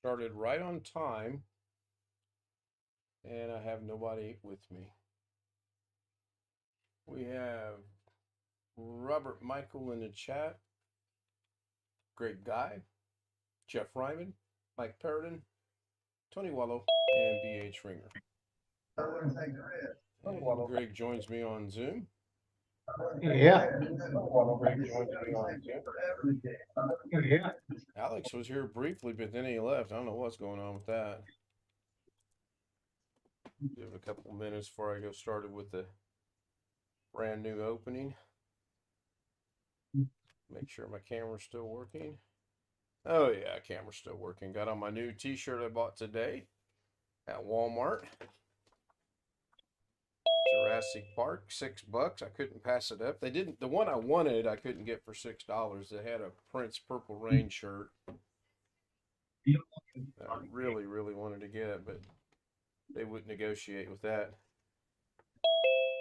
Started right on time, and I have nobody with me. We have Robert Michael in the chat, Greg Guy, Jeff Ryman, Mike Perrodin, Tony Wallow, and B.H. Ringer. And Greg joins me on Zoom. Yeah. Greg joins me on Zoom. Yeah. Alex was here briefly, but then he left. I don't know what's going on with that. Give it a couple minutes before I go started with the brand new opening. Make sure my camera's still working. Oh yeah, camera's still working. Got on my new t-shirt I bought today at Walmart. Jurassic Park, $6. I couldn't pass it up. They didn't, the one I wanted I couldn't get for $6. They had a Prince Purple Rain shirt. I really, really wanted to get it, but they wouldn't negotiate with that.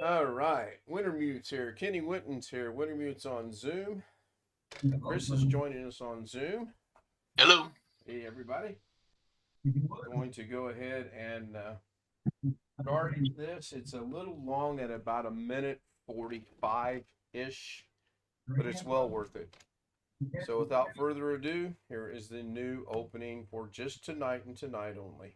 All right, Wintermute's here. Kenny Winton's here. Wintermute's on Zoom. Chris is joining us on Zoom. Hello. Hey, everybody. Going to go ahead and start this. It's a little long at about a minute 45-ish, but it's well worth it. So without further ado, here is the new opening for just tonight and tonight only.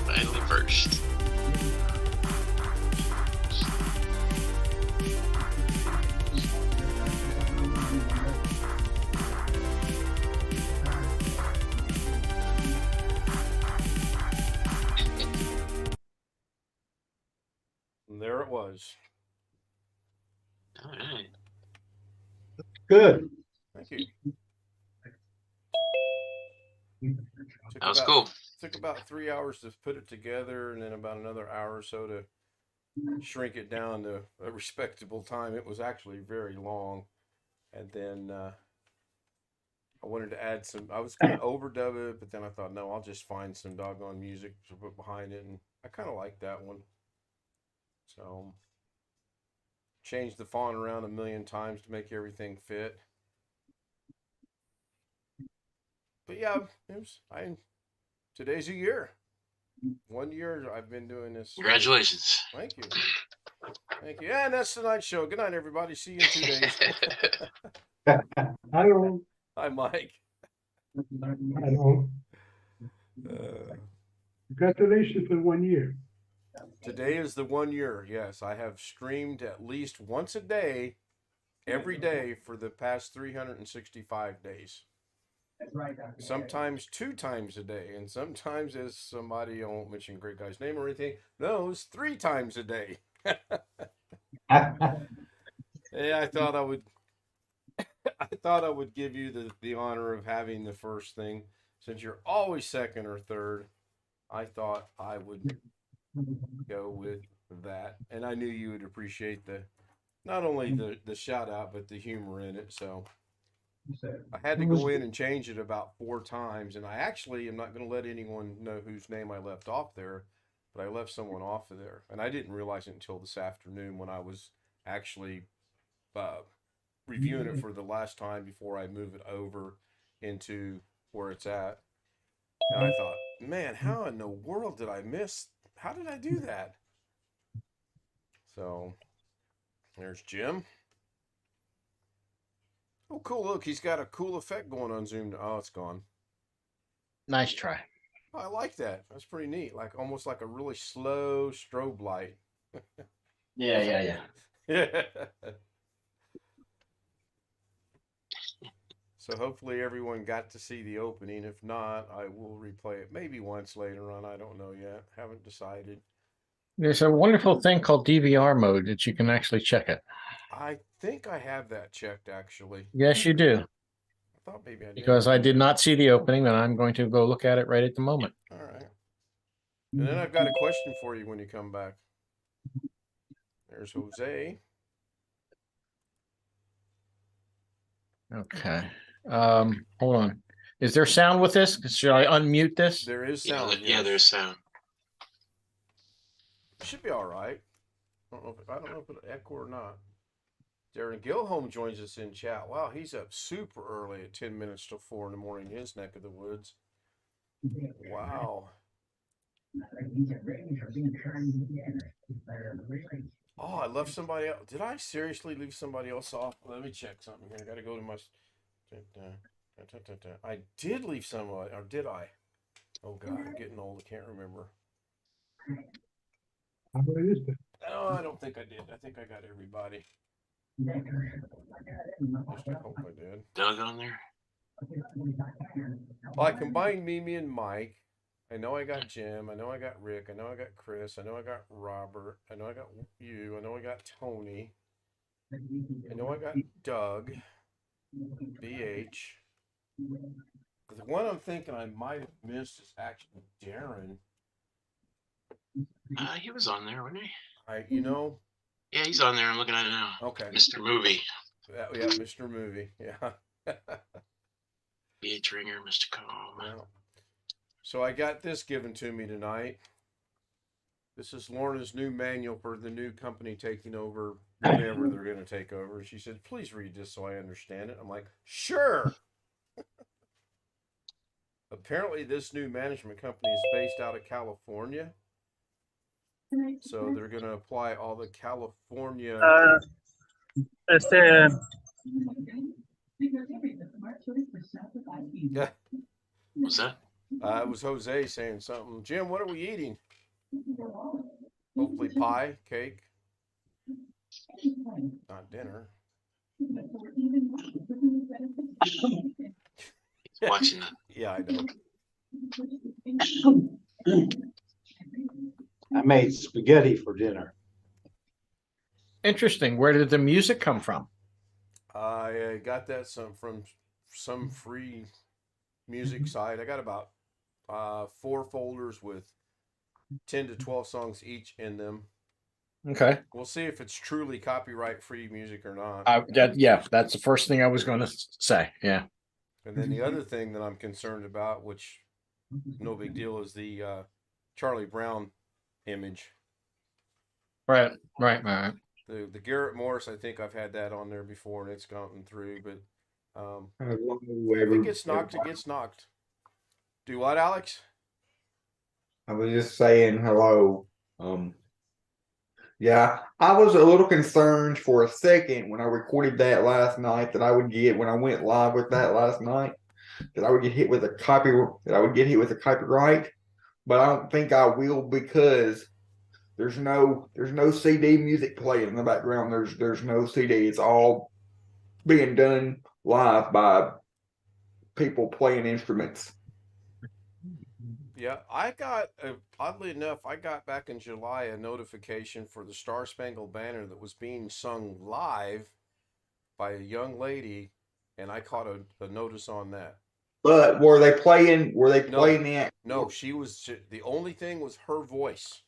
Finally first. And there it was. All right. Good. Thank you. That was cool. Took about 3 hours to put it together, and then about another hour or so to shrink it down to a respectable time. It was actually very long. And then I wanted to add some, I was going to overdub it, but then I thought, no, I'll just find some doggone music to put behind it. And I kind of like that one. So changed the font around a million times to make everything fit. But yeah, today's a year. 1 year I've been doing this. Congratulations. Thank you. Thank you. And that's tonight's show. Good night, everybody. See you in 2 days. Hello. Hi, Mike. Hello. Uh, Congratulations for 1 year. Today is the 1 year. Yes, I have streamed at least once a day, every day for the past 365 days. Sometimes 2 times a day, and sometimes, as somebody, I won't mention Great Guy's name or anything, knows, 3 times a day. Yeah, I thought I would give you the honor of having the first thing, since you're always second or third. I thought I would go with that, and I knew you would appreciate the not only the shout out, but the humor in it. So I had to It was go in and change it about 4 times, and I actually am not going to let anyone know whose name I left off there, but I left someone off of there, and I didn't realize it until this afternoon when I was actually uh, reviewing it for the last time before I move it over into where it's at. And I thought, man, how in the world did I miss? How did I do that? So there's Jim. Oh, cool. Look, he's got a cool effect going on Zoom. Oh, it's gone. Nice try. Oh, I like that. That's pretty neat. Like almost like a really slow strobe light. Yeah. Yeah. So hopefully everyone got to see the opening. If not, I will replay it maybe once later on. I don't know yet. Haven't decided. There's a wonderful thing called DVR mode that you can actually check it. I think I have that checked actually. Yes, you do. I thought maybe I did. Because I did not see the opening, and I'm going to go look at it right at the moment. All right. And then I've got a question for you when you come back. There's Jose. Okay. Hold on. Is there sound with this? Should I unmute this? There is Yeah, sound. yeah, yes. there's sound. It should be all right. I don't know if it'll echo or not. Darren Gilholm joins us in chat. Wow, he's up super early at 10 minutes till 4 in the morning, his neck of the woods. Wow. Oh, I left somebody else. Did I seriously leave somebody else off? Let me check something here. I got to go to my. I did leave somebody, or did I? Oh God, I'm getting old. I can't remember. how it is. No, I don't think I did. I think I got everybody. At least I hope I did. Doug on there? Well, I combined Mimi and Mike. I know I got Jim. I know I got Rick. I know I got Chris. I know I got Robert. I know I got you. I know I got Tony. I know I got Doug. BH. The one I'm thinking I might have missed is actually Darren. He was on there, wasn't he? Yeah, he's on there. I'm looking at it now. Okay. Mr. Movie. Yeah, Mr. Movie. Yeah. BH Ringer, Mr. Comb. Well, so I got this given to me tonight. This is Lorna's new manual for the new company taking over whenever they're going to take over. She said, please read this so I understand it. I'm like, sure. Apparently, this new management company is based out of California. So they're going to apply all the California. Yeah. What's that? It was Jose saying something. Jim, what are we eating? Hopefully pie, cake. Not dinner. Watching that. Yeah, I know. I made spaghetti for dinner. Interesting. Where did the music come from? I got that from some free music site. I got about 4 folders with 10 to 12 songs each in them. Okay. We'll see if it's truly copyright free music or not. Yeah, that's the first thing I was going to say. Yeah. And then the other thing that I'm concerned about, which no big deal, is the Charlie Brown image. Right. The Garrett Morris, I think I've had that on there before and it's gotten through, but if it gets knocked, it gets knocked. Do what, Alex? I was just saying hello. Yeah, I was a little concerned for a second when I recorded that last night that I would get when I went live with that last night that I would get hit with a copyright, but I don't think I will because there's no CD music playing in the background. There's no CD. It's all being done live by people playing instruments. Yeah, I got, oddly enough, I got back in July a notification for the Star Spangled Banner that was being sung live by a young lady, and I caught a notice on that. But were they playing the act? No, the only thing was her voice.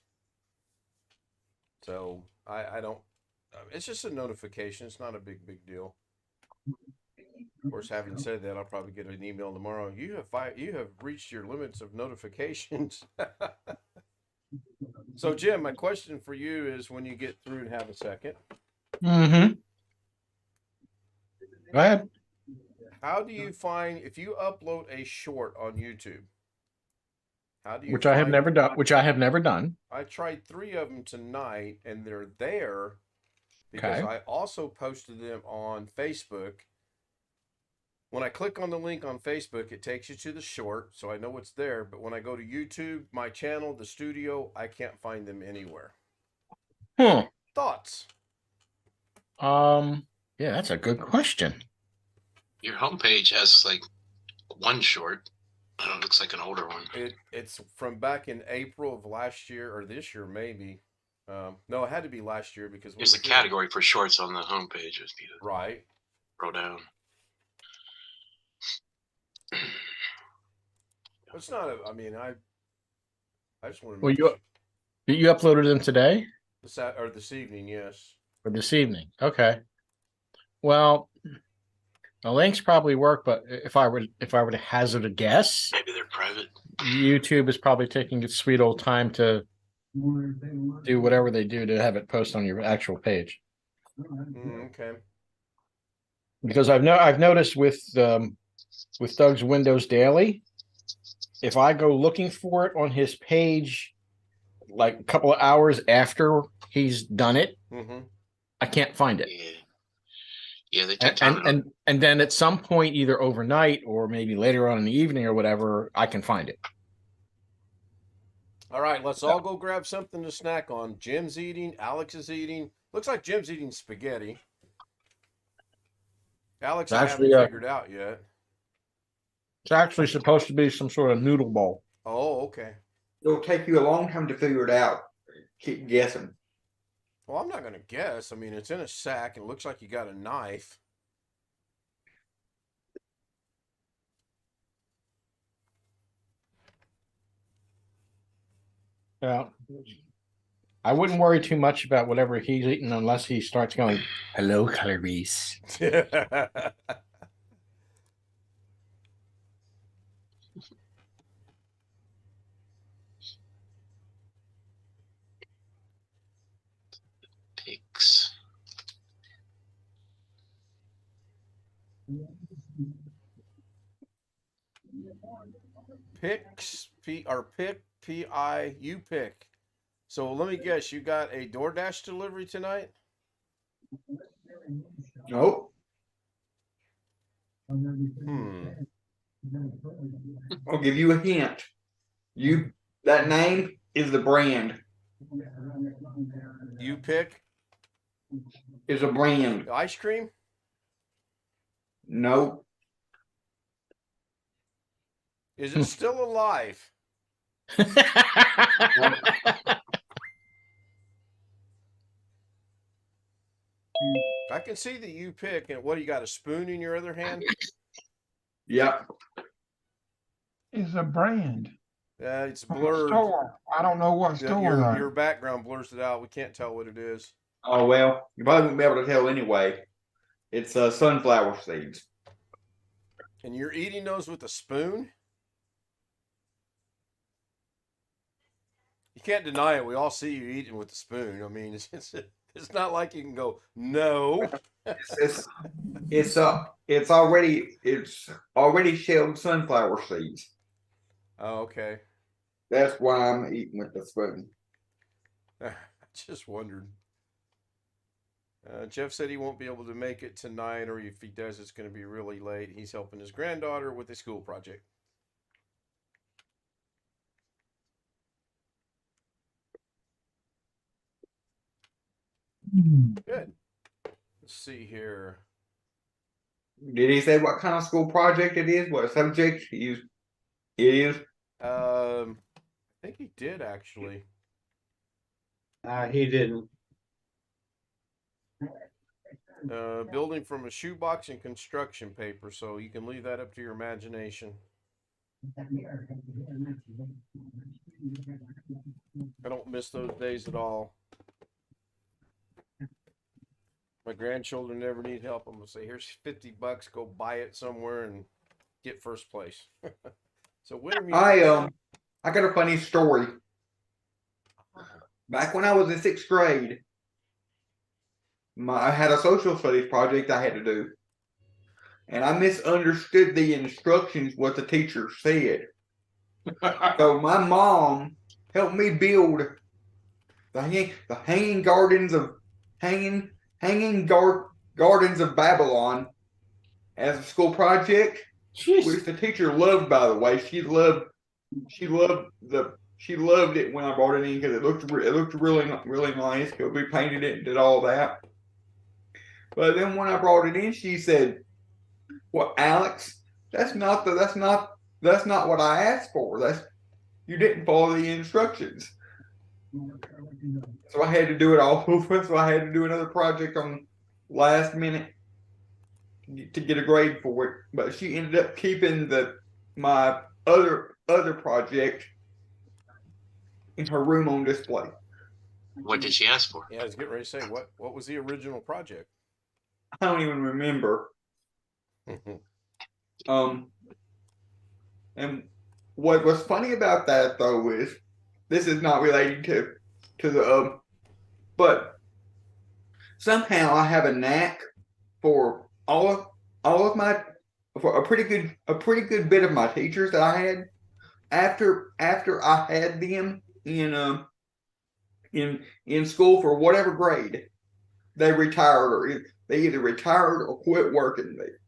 So I don't, It's just a notification. It's not a big deal. Of course, having said that, I'll probably get an email tomorrow. You have reached your limits of notifications. So, Jim, my question for you is: when you get through and have a second, Mm-hmm. Go ahead. how do you find if you upload a short on YouTube? How do you Which I have find? never done. Which I have never done. I tried 3 of them tonight, and they're there because Okay. I also posted them on Facebook. When I click on the link on Facebook, it takes you to the short, so I know it's there. But when I go to YouTube, my channel, the studio, I can't find them anywhere. Huh. Thoughts? Yeah, that's a good question. Your homepage has like one short. I don't know, it looks like an older one. It's from back in April of last year or this year maybe. No, it had to be last year because There's a category for shorts on the homepage. If you right. scroll down. It's not. I mean, I just want to Well, make you uploaded them today this evening. Yes. or this evening? Okay. Well, the links probably work, but if I were to hazard a guess, Maybe they're private. YouTube is probably taking its sweet old time to do whatever they do to have it post on your actual page. Okay. Because I've noticed with Doug's Windows Daily, if I go looking for it on his page, like a couple of hours after he's done it, Mm-hmm. I can't find it. Yeah. Yeah, they take time. And then at some point, either overnight or maybe later on in the evening or whatever, I can find it. All right, let's all go grab something to snack on. Jim's eating. Alex is eating. Looks like Jim's eating spaghetti. Alex, I haven't figured out yet. It's actually supposed to be some sort of noodle bowl. Oh, okay. It'll take you a long time to figure it out. Keep guessing. Well, I'm not going to guess. I mean, it's in a sack and it looks like you got a knife. Yeah. I wouldn't worry too much about whatever he's eating unless he starts going, hello, calories. Picks. Picks, P-I, you pick. So let me guess, you got a DoorDash delivery tonight? Nope. I'll give you a hint. That name is the brand. You pick Is a brand. ice cream? Nope. Is it still alive? I can see that you pick, and what do you got? A spoon in your other hand? Yep. Is a brand. It's From a blurred. store. I don't know what Yeah, store. your background blurs it out. We can't tell what it is. Oh well, you probably won't be able to tell anyway. It's sunflower seeds. And you're eating those with a spoon? You can't deny it. We all see you eating with a spoon. I mean, it's not like you can go, no. It's already shelled sunflower seeds. Oh, okay. That's why I'm eating with the spoon. I just wondered. Jeff said he won't be able to make it tonight, or if he does, it's going to be really late. He's helping his granddaughter with a school project. Good. Let's see here. Did he say what kind of school project it is? What subject it is? I think he did actually. He didn't. Building from a shoebox and construction paper, so you can leave that up to your imagination. I don't miss those days at all. my grandchildren never need help, I'm gonna say, here's $50, go buy it somewhere and get first place. So winter music. I got a funny story. Back when I was in 6th grade, I had a social studies project I had to do, and I misunderstood the instructions what the teacher said. So my mom helped me build the hanging gardens of gardens of Babylon as a school project, which the teacher loved. By the way, she loved it when I brought it in because it looked really nice. Because we painted it and did all that. But then when I brought it in, she said, "Well, Alex, that's not what I asked for. You didn't follow the instructions." So I had to do it all over. So I had to do another project on last minute to get a grade for it. But she ended up keeping my other project in her room on display. What did she ask for? Yeah, I was getting ready to say, what was the original project? I don't even remember. And what was funny about that though is this is not related to the but somehow I have a knack for all of my for a pretty good bit of my teachers that I had after I had them in school for whatever grade, they retired or they either retired or quit working there.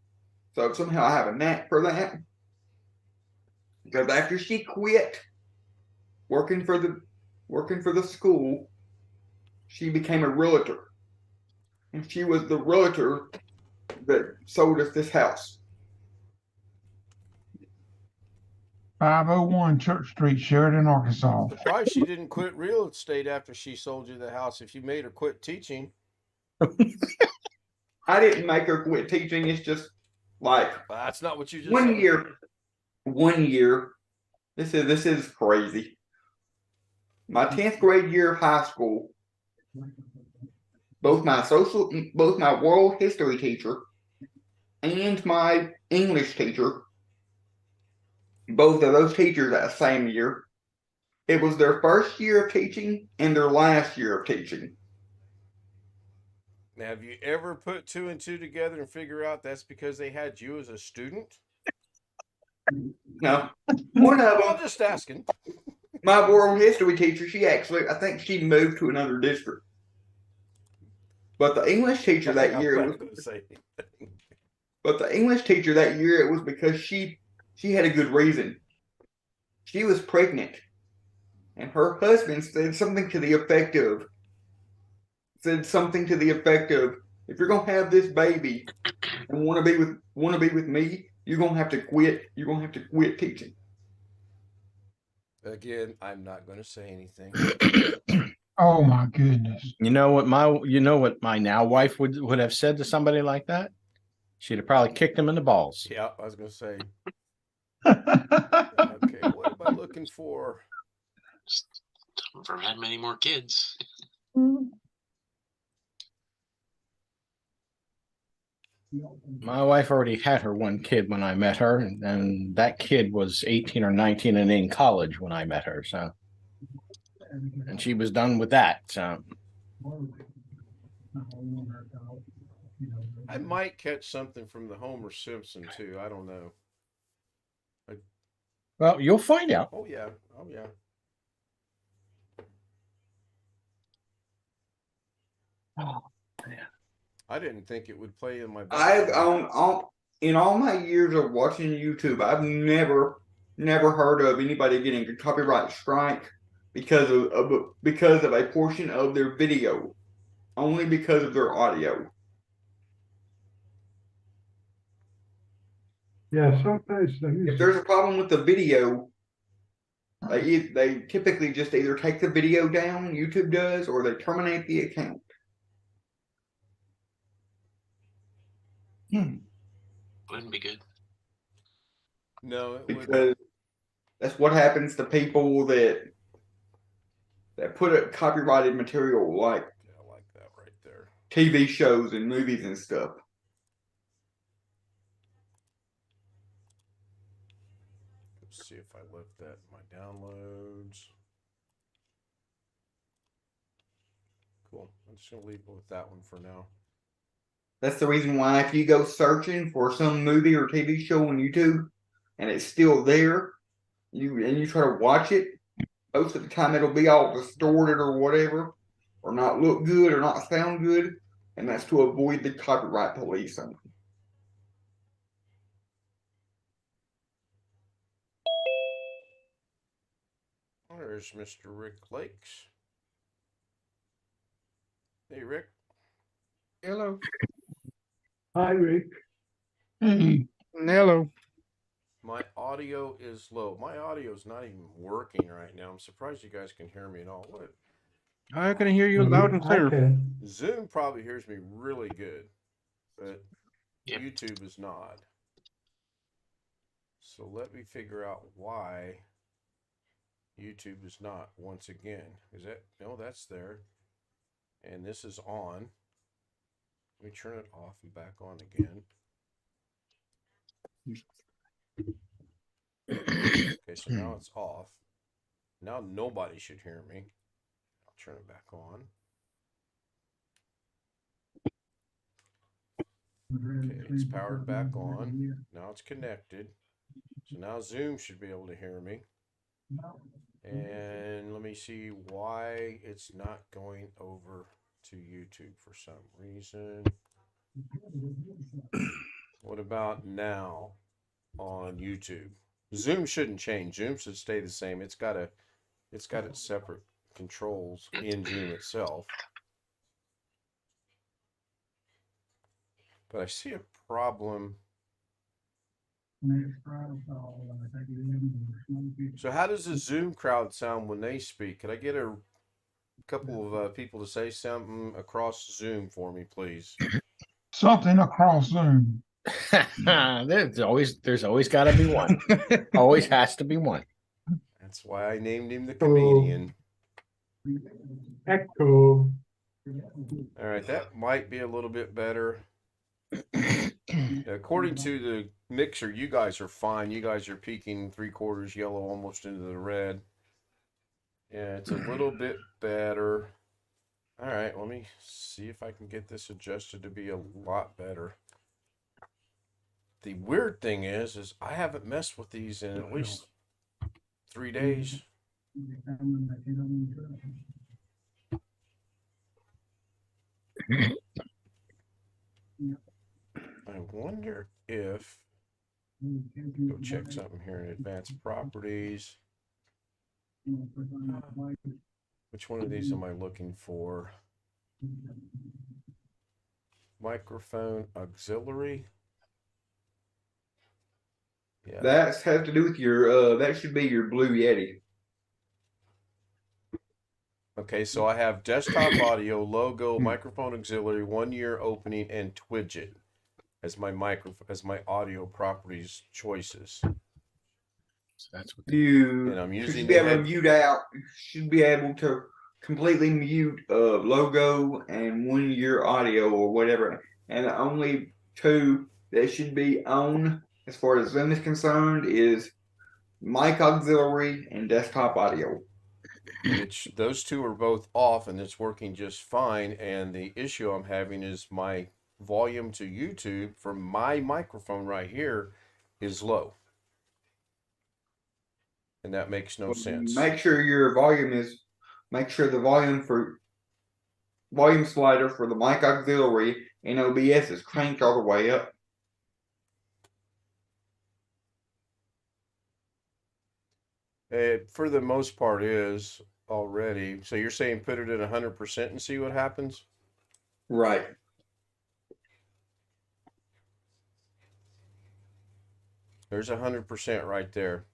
So somehow I have a knack for that. Because after she quit working for the school, she became a realtor. And she was the realtor that sold us this house. 501 Church Street, Sheridan, Arkansas. Surprised she didn't quit real estate after she sold you the house. If you made her quit teaching. I didn't make her quit teaching. It's just like That's not what you just one said. year. This is crazy. My 10th grade year of high school, both my world history teacher and my English teacher, both of those teachers that same year, it was their first year of teaching and their last year of teaching. Now, have you ever put 2 and 2 together and figure out that's because they had you as a student? No, one of Well, them, just asking. my world history teacher, I think she moved to another district. But the English teacher that year I'm not going to say anything. But the English teacher that year, it was because she had a good reason. She was pregnant, and her husband said something to the effect of, "If you're gonna have this baby and want to be with me, you're gonna have to quit. You're gonna have to quit teaching." Again, I'm not going to say anything. Oh my goodness. You know what my now wife would have said to somebody like that? She'd have probably kicked him in the balls. Yeah, I was going to say. Okay, what am I looking for? Never had many more kids. My wife already had her one kid when I met her, and that kid was 18 or 19 and in college when I met her. So, and she was done with that. So, I might catch something from the Homer Simpson too. I don't know. well, you'll find out. Oh yeah. Oh yeah. Oh, man. I didn't think it would play in my. In all my years of watching YouTube, I've never heard of anybody getting a copyright strike because of a portion of their video, only because of their audio. Yeah, sometimes If there's a problem with the video, they typically just either take the video down, YouTube does, or they terminate the account. Wouldn't be good. No, it Because wouldn't. that's what happens to people that put a copyrighted material like Yeah, I like that right there. TV shows and movies and stuff. Let's see if I left that in my downloads. Cool. I'm just gonna leave it with that one for now. That's the reason why if you go searching for some movie or TV show on YouTube and it's still there, you try to watch it, most of the time it'll be all distorted or whatever, or not look good or not sound good, and that's to avoid the copyright police. There's Mr. Rick Lakes. Hey, Rick. Hello. Hi, Rick. Hey, Hello. My audio is low. My audio is not even working right now. I'm surprised you guys can hear me at all. What? I can hear you loud and clear. Zoom probably hears me really good, but Yep. YouTube is not. So let me figure out why YouTube is not once again. Is that, no, that's there. And this is on. Let me turn it off and back on again. Okay, so now it's off. Now nobody should hear me. I'll turn it back on. Okay, it's powered back on. Now it's connected. So now Zoom should be able to hear me. And let me see why it's not going over to YouTube for some reason. What about now on YouTube? Zoom shouldn't change. Zoom should stay the same. It's got its separate controls in Zoom itself. But I see a problem. So how does the Zoom crowd sound when they speak? Could I get a couple of people to say something across Zoom for me, please? something across Zoom. there's always got to be one. Always has to be one. That's why I named him the comedian. Echo. All right, that might be a little bit better. According to the mixer, you guys are fine. You guys are peaking 3/4 yellow, almost into the red. Yeah, it's a little bit better. All right, let me see if I can get this adjusted to be a lot better. The weird thing is I haven't messed with these in at least 3 days. I wonder if, go check something here in advanced properties. Which one of these am I looking for? Microphone auxiliary. Yeah. That has to do with your that should be your Blue Yeti. Okay, so I have desktop audio, logo, microphone auxiliary, 1 year opening, and Twidget as my audio properties choices. So that's what And I'm using should be able to mute out. You should be able to completely mute logo and 1 year audio or whatever. And the only two that should be on as far as Zoom is concerned is mic auxiliary and desktop audio. Which those two are both off and it's working just fine. And the issue I'm having is my volume to YouTube from my microphone right here is low. And that makes no sense. Make sure the volume slider for the mic auxiliary and OBS is cranked all the way up. It, for the most part, is already. So you're saying put it at 100% and see what happens? Right. There's 100% right there.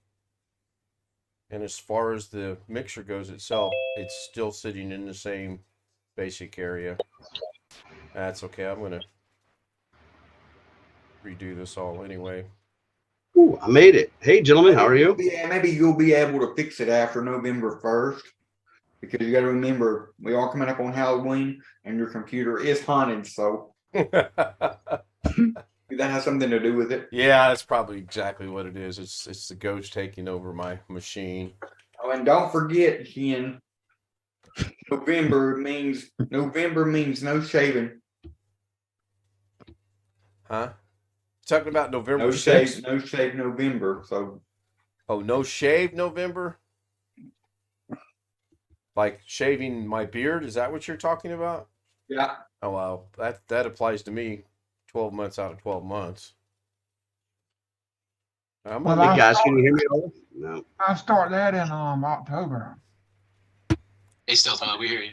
And as far as the mixer goes itself, it's still sitting in the same basic area. That's okay. I'm going to redo this all anyway. Ooh, I made it. Hey, gentlemen, how are you? Yeah, maybe you'll be able to fix it after November 1st. because you got to remember we are coming up on Halloween, and your computer is haunted, so that has something to do with it. Yeah, that's probably exactly what it is. It's the ghost taking over my machine. Oh, and don't forget, Ken, November means no shaving. Huh? Talking about November No 6th? shave November. So Oh, no shave November? Like shaving my beard? Is that what you're talking about? yeah. Oh, wow. That applies to me 12 months out of 12 months. I'm Well, gonna Hey guys, can you hear me all? No. I start that in October. Hey, Stealth Mode, we hear you.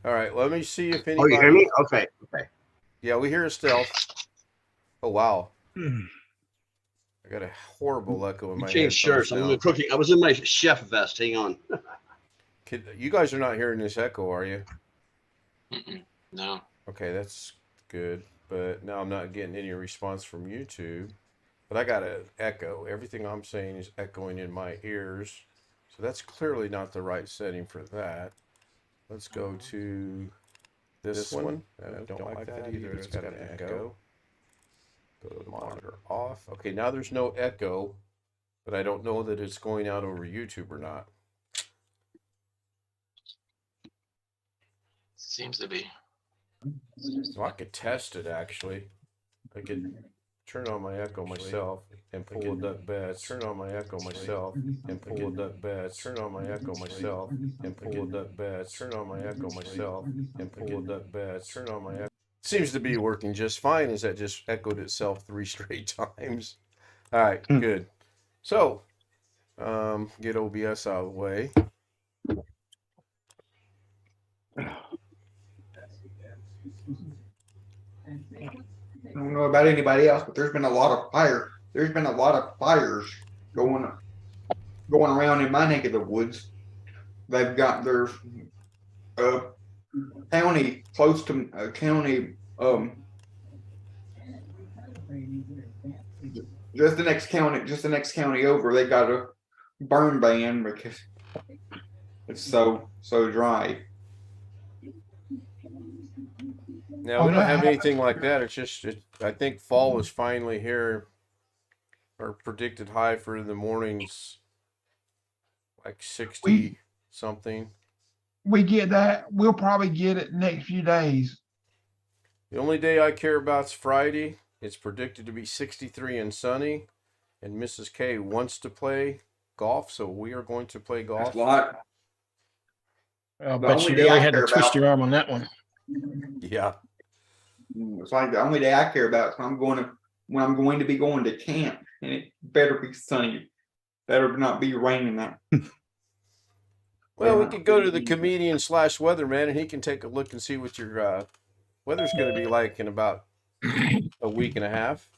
All right, let me see if Oh, anybody. you hear me? Okay. Okay. Yeah, we hear a stealth. Oh, wow. I got a horrible echo in You my changed shirts. I'm headphones in the now. cooking. I was in my chef vest. Hang on. You guys are not hearing this echo, are you? Mm-mm. No. Okay, that's good. But now I'm not getting any response from YouTube. But I got an echo. Everything I'm saying is echoing in my ears. So that's clearly not the right setting for that. Let's go to this one. I don't like that either. It's got an echo. Go to monitor off. Okay, now there's no echo, but I don't know that it's going out over YouTube or not. Seems to be. So I could test it actually. I could turn on my echo myself and pull a duck beds. Turn on my echo myself and pull a duck beds. Turn on my echo myself and pull a duck beds. Turn on my echo myself and pull a duck beds. Turn on my echo. Seems to be working just fine. Is that just echoed itself 3 straight times? All right, good. So, get OBS out of the way. I don't know about anybody else, but there's been a lot of fire. There's been a lot of fires going around in my neck of the woods. There's a county close to a county, just the next county over. They got a burn ban because it's so dry. Now, we don't have anything like that. It's just, I think fall is finally here. Our predicted high for the mornings, like 60 something. We get that. We'll probably get it next few days. The only day I care about is Friday. It's predicted to be 63 and sunny. And Mrs. K wants to play golf, so we are going to play golf. That's a lot. I'll The bet only you day really I had to care twist about- your arm on that one. Yeah. It's like the only day I care about is when I'm going to be going to camp, and it better be sunny. Better not be raining that. Well, we could go to the comedian / weatherman, and he can take a look and see what your weather's going to be like in about a week and a half.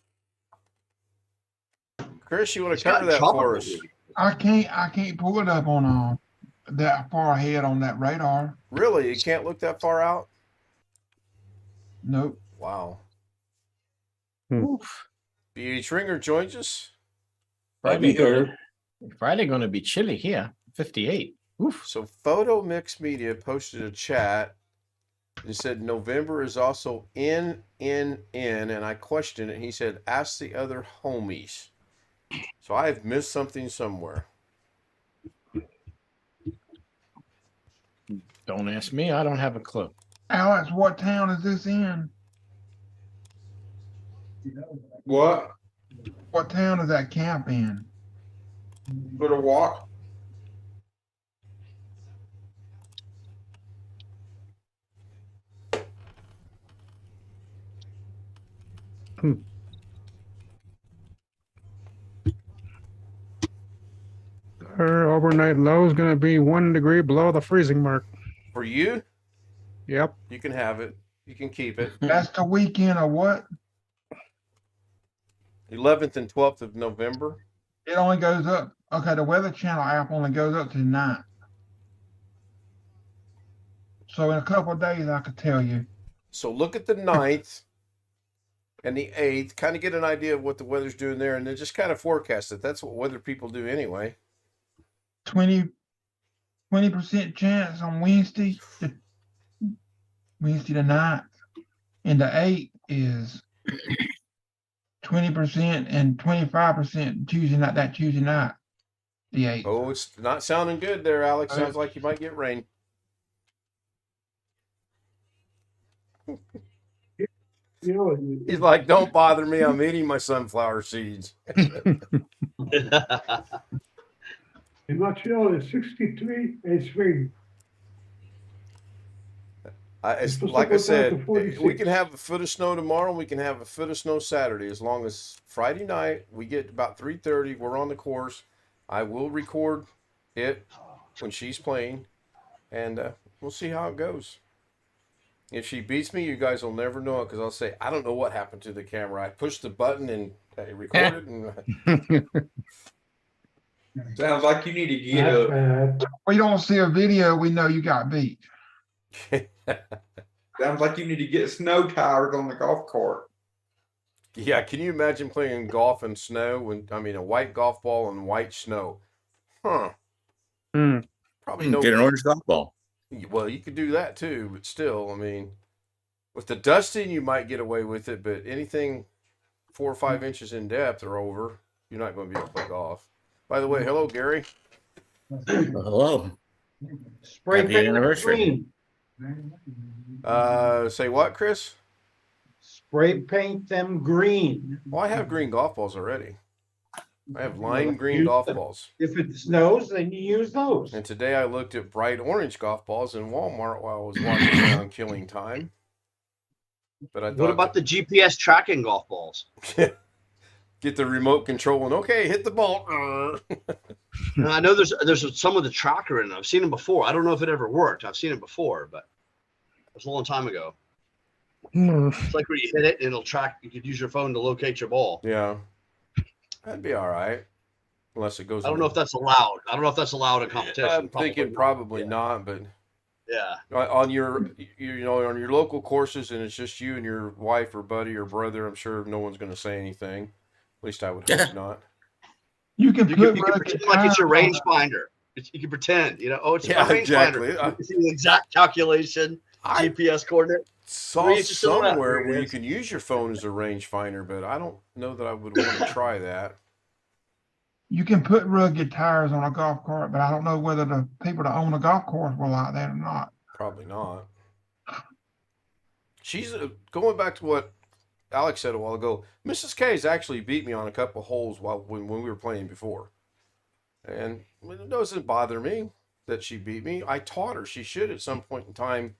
Chris, you want to cover that for us? I can't pull it up on that far ahead on that radar. Really? You can't look that far out? Nope. Wow. BH Ringer joins us. Friday going to be chilly here. 58. Oof. So Photo Mix Media posted a chat and said November is also in, and I questioned it. He said, ask the other homies. So I have missed something somewhere. Don't ask me. I don't have a clue. Alex, what town is this in? What? What town is that camp in? For the walk? Our overnight low is going to be 1 degree below the freezing mark. For you, Yep. you can have it. You can keep it. That's the weekend of what? 11th and 12th of November. It only goes up. Okay, the Weather Channel app only goes up to 9. So in a couple of days, I could tell you. So look at the 9th and the 8th, kind of get an idea of what the weather's doing there, and then just kind of forecast it. That's what weather people do anyway. 20, 20% chance on Wednesday, the 9th, and the 8th is 20% and 25% Tuesday night. That Tuesday night, the 8th. Oh, it's not sounding good there, Alex. Sounds like you might get rain. You know, He's like, don't bother me. I'm eating my sunflower seeds. in Montreal, it's 63 and it's raining. It's supposed to like I go down said, to 46. we can have a foot of snow tomorrow. And we can have a foot of snow Saturday, as long as Friday night we get about 3:30. We're on the course. I will record it when she's playing, and we'll see how it goes. If she beats me, you guys will never know it, because I'll say, I don't know what happened to the camera. I pushed the button and it recorded. And Sounds like you need to get That's a. bad. We don't see a video, we know you got beat. Sounds like you need to get snow tires on the golf cart. Yeah, can you imagine playing golf in snow? A white golf ball and white snow? Huh. Hmm. Probably no. Get an orange golf ball. Well, you could do that too, but still, with the dusting, you might get away with it, but anything 4 or 5 inches in depth or over, you're not going to be able to play golf. By the way, hello, Gary. Hello. Spray Happy paint them anniversary. green. Say what, Chris? Spray paint them green. Well, I have green golf balls already. I have lime green golf balls. If it snows, then you use those. And today I looked at bright orange golf balls in Walmart while I was walking around killing time. But I thought, What about the GPS tracking golf balls? get the remote control and okay, hit the ball. And I know there's some of the tracker in it. I've seen them before. I don't know if it ever worked. I've seen it before, but it was a long time ago. Hmm. It's like where you hit it and it'll track. You could use your phone to locate your ball. Yeah, that'd be all right, unless it goes. I don't know if that's allowed. I don't know if that's allowed in competition. I'm thinking probably Yeah. not, but Yeah. on your on your local courses, and it's just you and your wife or buddy or brother, I'm sure no one's going to say anything. At least I would hope not. You can You put can pretend like it's your rangefinder. You can pretend, it's Yeah, my exactly. rangefinder. You see the exact calculation, I GPS coordinate. saw 3 inches to the left, somewhere there it where you is. can use your phone as a rangefinder, but I don't know that I would want to try that. You can put rugged tires on a golf cart, but I don't know whether the people that own a golf course will like that or not. Probably not. She's going back to what Alex said a while ago. Mrs. K's actually beat me on a couple holes when we were playing before, and it doesn't bother me that she beat me. I taught her she should at some point in time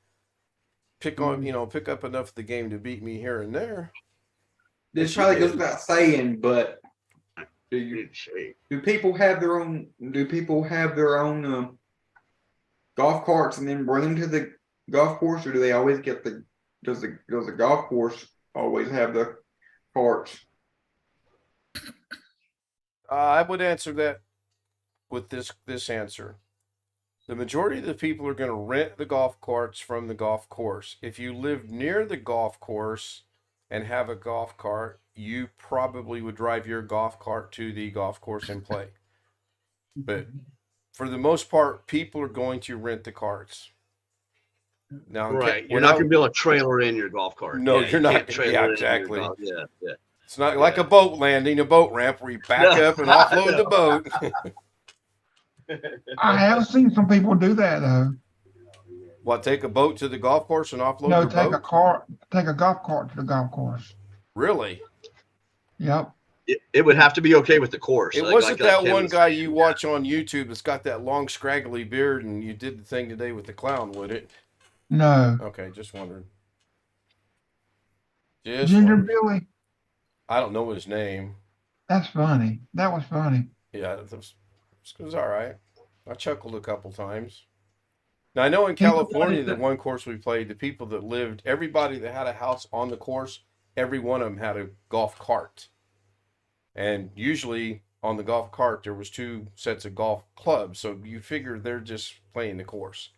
pick up enough of the game to beat me here and there. This probably goes without saying, but do people have their own? Do people have their own golf carts and then bring them to the golf course, or do they always get the? Does the golf course always have the carts? I would answer that with this answer. The majority of the people are going to rent the golf carts from the golf course. If you live near the golf course and have a golf cart, you probably would drive your golf cart to the golf course and play. But for the most part, people are going to rent the carts. Now, Right. You're not going to be able to trailer in your golf cart. No, Yeah, you're you not. can't trailer Yeah, in your exactly. golf- Yeah. It's not like a boat landing, a boat ramp where you back up and offload the boat. I have seen some people do that though. What, take a boat to the golf course and offload No, your boat? take a golf cart to the golf course. Really? Yep. It would have to be okay with the course. It Like- wasn't like that Kevin one was guy saying. you watch on YouTube that's got that long scraggly beard and you did the thing today with the clown, would it? No. Okay, just wondering. Just Ginger wondering. Billy. I don't know his name. That's funny. That was funny. Yeah, it was all right. I chuckled a couple times. Now, I know in People California, wanted the to- one course we played, the people that lived, everybody that had a house on the course, every one of them had a golf cart. And usually on the golf cart, there was 2 sets of golf clubs. So you figure they're just playing the course.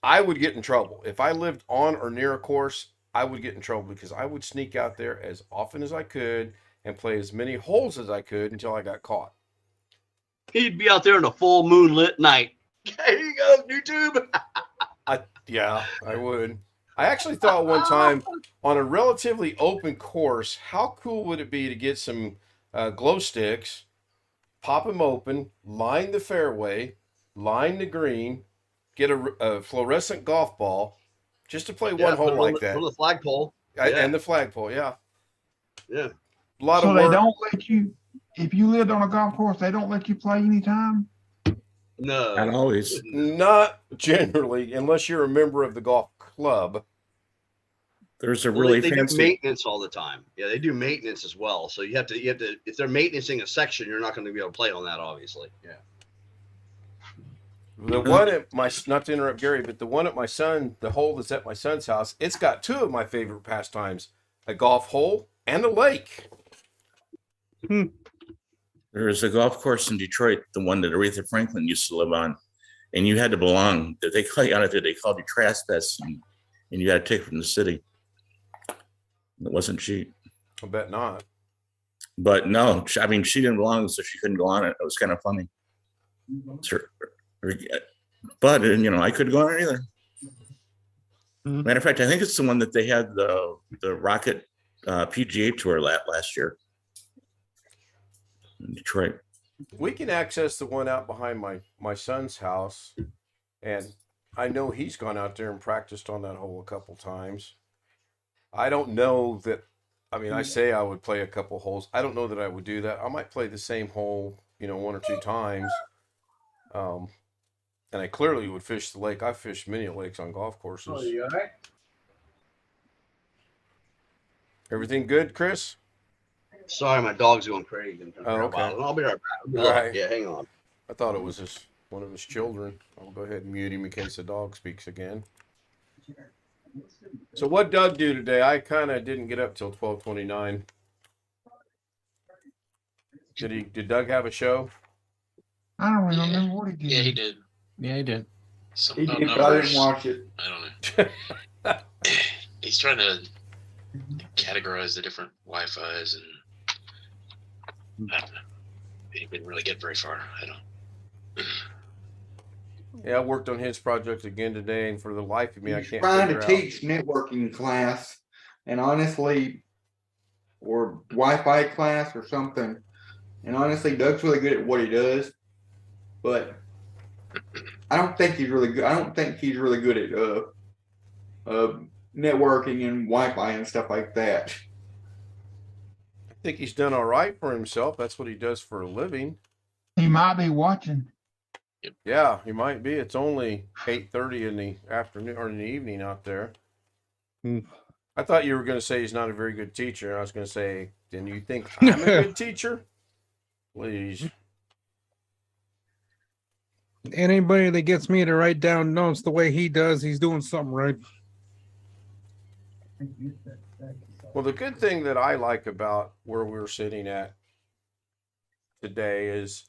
I would get in trouble. If I lived on or near a course, I would get in trouble because I would sneak out there as often as I could and play as many holes as I could until I got caught. He'd be out there on a full moonlit night. There you go, YouTube. Yeah, I would. I actually thought one time on a relatively open course, how cool would it be to get some glow sticks, pop them open, line the fairway, line the green, get a fluorescent golf ball, just to play one hole like that. From the flagpole. And the flagpole, yeah. Yeah. A lot So of they work. don't let you, if you lived on a golf course, they don't let you play anytime? No. Not always. Not generally, unless you're a member of the golf club. There's a Well, really they do fancy. maintenance all the time. Yeah, they do maintenance as well. So you have to if they're maintaining a section, you're not going to be able to play on that, obviously. Yeah. The one at my, not to interrupt Gary, but the one at my son, the hole that's at my son's house, it's got two of my favorite pastimes, a golf hole and a lake. There is a golf course in Detroit, the one that Aretha Franklin used to live on, and you had to belong. They call you on it. They called you trespassing, and you got a ticket from the city. It wasn't cheap, I bet not. but no, I mean she didn't belong, so she couldn't go on it. It was kind of funny. But you know, I couldn't go on it either. Matter of fact, I think it's the one that they had the Rocket PGA Tour last year in Detroit. We can access the one out behind my son's house, and I know he's gone out there and practiced on that hole a couple times. I don't know that. I mean, I say I would play a couple holes. I don't know that I would do that. I might play the same hole, one or two times. And I clearly would fish the lake. I've fished many lakes on golf courses. Oh, you all right? Everything good, Chris? Sorry, my dog's going crazy. Oh, okay. I'll be right back. All right. Yeah, hang on. I thought it was one of his children. I'll go ahead and mute him in case the dog speaks again. So what Doug do today? I kind of didn't get up till 12:29. Did Doug have a show? I don't remember what he did. Yeah, he did. Yeah, he did. Some He about did, but I numbers. didn't watch it. I don't know. He's trying to categorize the different Wi-Fi's, and I don't know. He didn't really get very far. I don't. Yeah, I worked on his project again today, and for the life of me, I He's can't trying to figure out. teach networking class, and honestly, or Wi-Fi class or something. And honestly, Doug's really good at what he does, but I don't think he's really good. I don't think he's really good at networking and Wi-Fi and stuff like that. I think he's done all right for himself. That's what he does for a living. He might be watching. Yeah, he might be. It's only 8:30 in the afternoon or in the evening out there. I thought you were going to say he's not a very good teacher. I was going to say, then you think I'm a good teacher? Please. Anybody that gets me to write down notes the way he does, he's doing something right. Well, the good thing that I like about where we're sitting at today is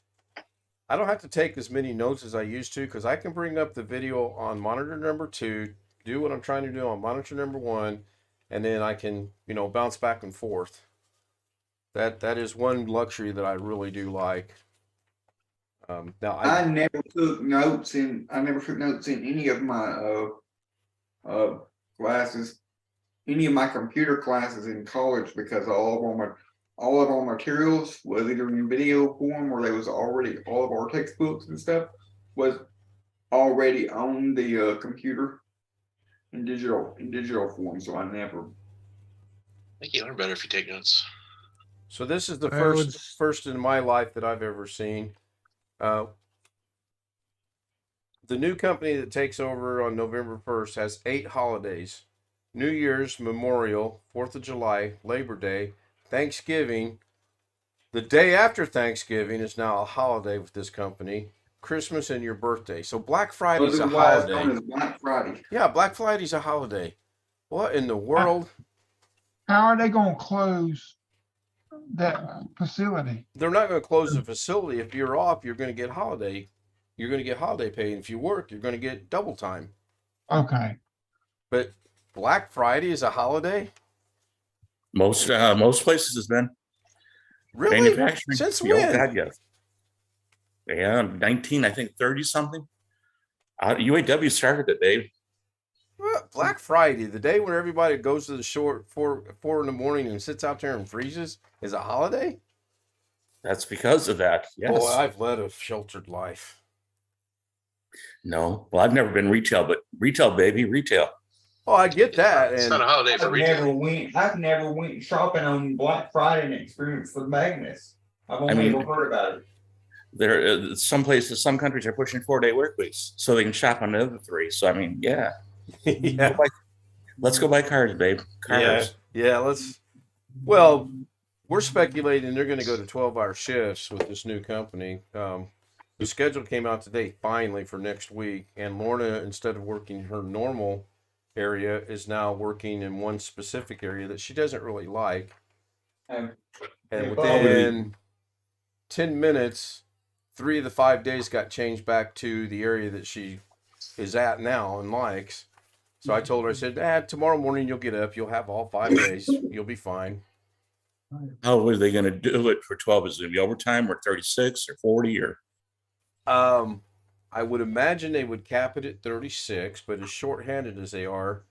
I don't have to take as many notes as I used to because I can bring up the video on monitor number 2, do what I'm trying to do on monitor number 1, and then I can, bounce back and forth. That is one luxury that I really do like. Now I never took notes in any of my classes, any of my computer classes in college because all of our materials was either in video form or they was already all of our textbooks and stuff was already on the computer in digital form. So I never. I think you learn better if you take notes. So this is the I would- first in my life that I've ever seen. The new company that takes over on November 1st has 8 holidays: New Year's, Memorial, 4th of July, Labor Day, Thanksgiving. The day after Thanksgiving is now a holiday with this company. Christmas and your birthday. So Black Friday's a holiday. Black Friday. Yeah, Black Friday's a holiday. What in the world? How are they gonna close that facility? They're not going to close the facility. If you're off, you're going to get holiday. You're going to get holiday pay. And if you work, you're going to get double time. Okay. But Black Friday is a holiday? Most places has been Really? manufacturing. Since Oh, when? God, yes. Yeah, 30 something. UAW started it, Dave. Well, Black Friday, the day when everybody goes to the shore 4 in the morning and sits out there and freezes, is a holiday. That's because of that. Yes. Boy, I've led a sheltered life. No. Well, I've never been retail, but retail, baby, retail. Oh, I get that. It's And not a holiday for retail. I've never went shopping on Black Friday and experienced the madness. I've only ever heard about it. There, some places, some countries are pushing 4-day work weeks so they can shop on the other 3. So I mean, yeah. yeah, Let's go buy cars, babe. Cars. yeah. Well, we're speculating they're going to go to 12-hour shifts with this new company. The schedule came out today, finally, for next week, and Lorna, instead of working her normal area, is now working in one specific area that she doesn't really like. And within 10 minutes, 3 of the 5 days got changed back to the area that she is at now and likes. So I told her, I said, tomorrow morning you'll get up, you'll have all 5 days, you'll be fine. How are they going to do it for 12? Is it going to be overtime or 36 or 40 or? I would imagine they would cap it at 36, but as shorthanded as they are,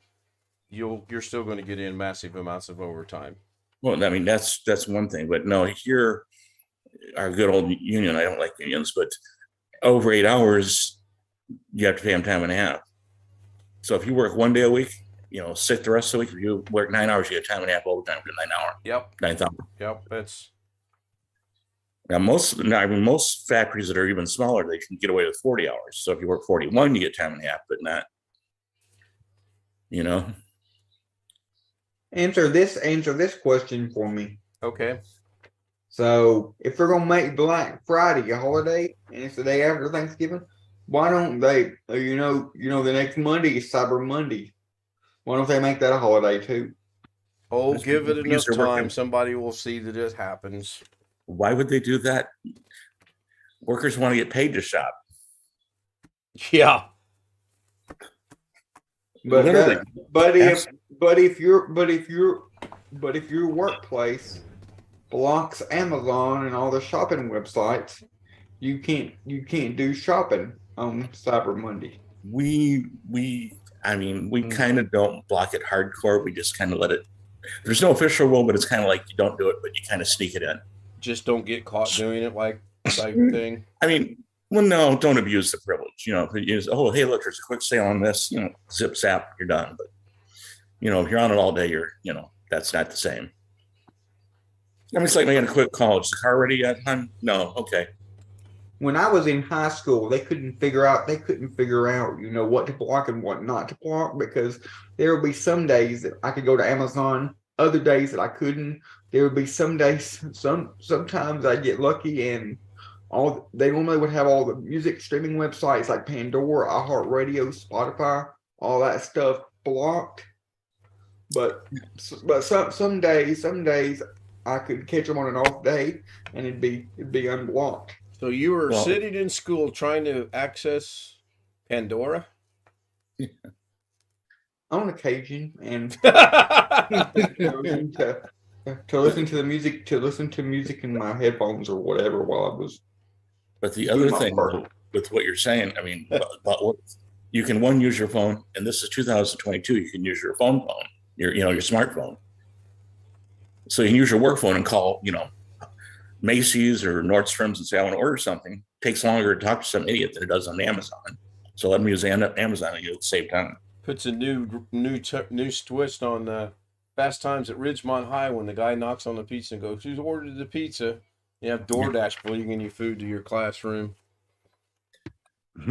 you're still going to get in massive amounts of overtime. Well, I mean, that's one thing, but no, here, our good old union, I don't like unions, but over 8 hours, you have to pay them time and a half. So if you work 1 day a week, sick the rest of the week. If you work 9 hours, you get time and a half overtime for 9 hours. Yep. 9th hour. Yep. That's now most factories that are even smaller, they can get away with 40 hours. So if you work 41, you get time and a half, but not, Answer this question for me. okay. So if they're gonna make Black Friday a holiday and it's the day after Thanksgiving, why don't they? The next Monday is Cyber Monday. Why don't they make that a holiday too? Oh, That's give it because enough they're time. working. Somebody will see that it happens. Why would they do that? Workers want to get paid to shop. Yeah. But Literally. if your workplace blocks Amazon and all the shopping websites, you can't do shopping on Cyber Monday. We kind of don't block it hardcore. We just kind of let it. There's no official rule, but it's kind of like you don't do it, but you kind of sneak it in. Just don't get caught doing it, like type thing. I mean, well, no, don't abuse the privilege. If you use, oh, hey, look, there's a quick sale on this. Zip zap, you're done. But if you're on it all day, that's not the same. I mean, it's like making a quick call. Is the car ready yet, hon? No, okay. When I was in high school, they couldn't figure out, what to block and what not to block, because there would be some days that I could go to Amazon, other days that I couldn't. There would be some days, sometimes I'd get lucky and they normally would have all the music streaming websites like Pandora, iHeartRadio, Spotify, all that stuff blocked. But some days I could catch them on an off day and it'd be unblocked. So you were sitting in school trying to access Pandora? On occasion, and to listen to music in my headphones or whatever while I was. But the other thing with what you're saying, I mean, about what you can use your phone, and this is 2022. You can use your phone, your smartphone. So you can use your work phone and call, Macy's or Nordstrom's and say I want to order something. It takes longer to talk to some idiot than it does on Amazon. So let me use Amazon and you'll save time. Puts a new twist on Fast Times at Ridgemont High when the guy knocks on the pizza and goes, "Who's ordered the pizza?" You have DoorDash bringing you food to your classroom.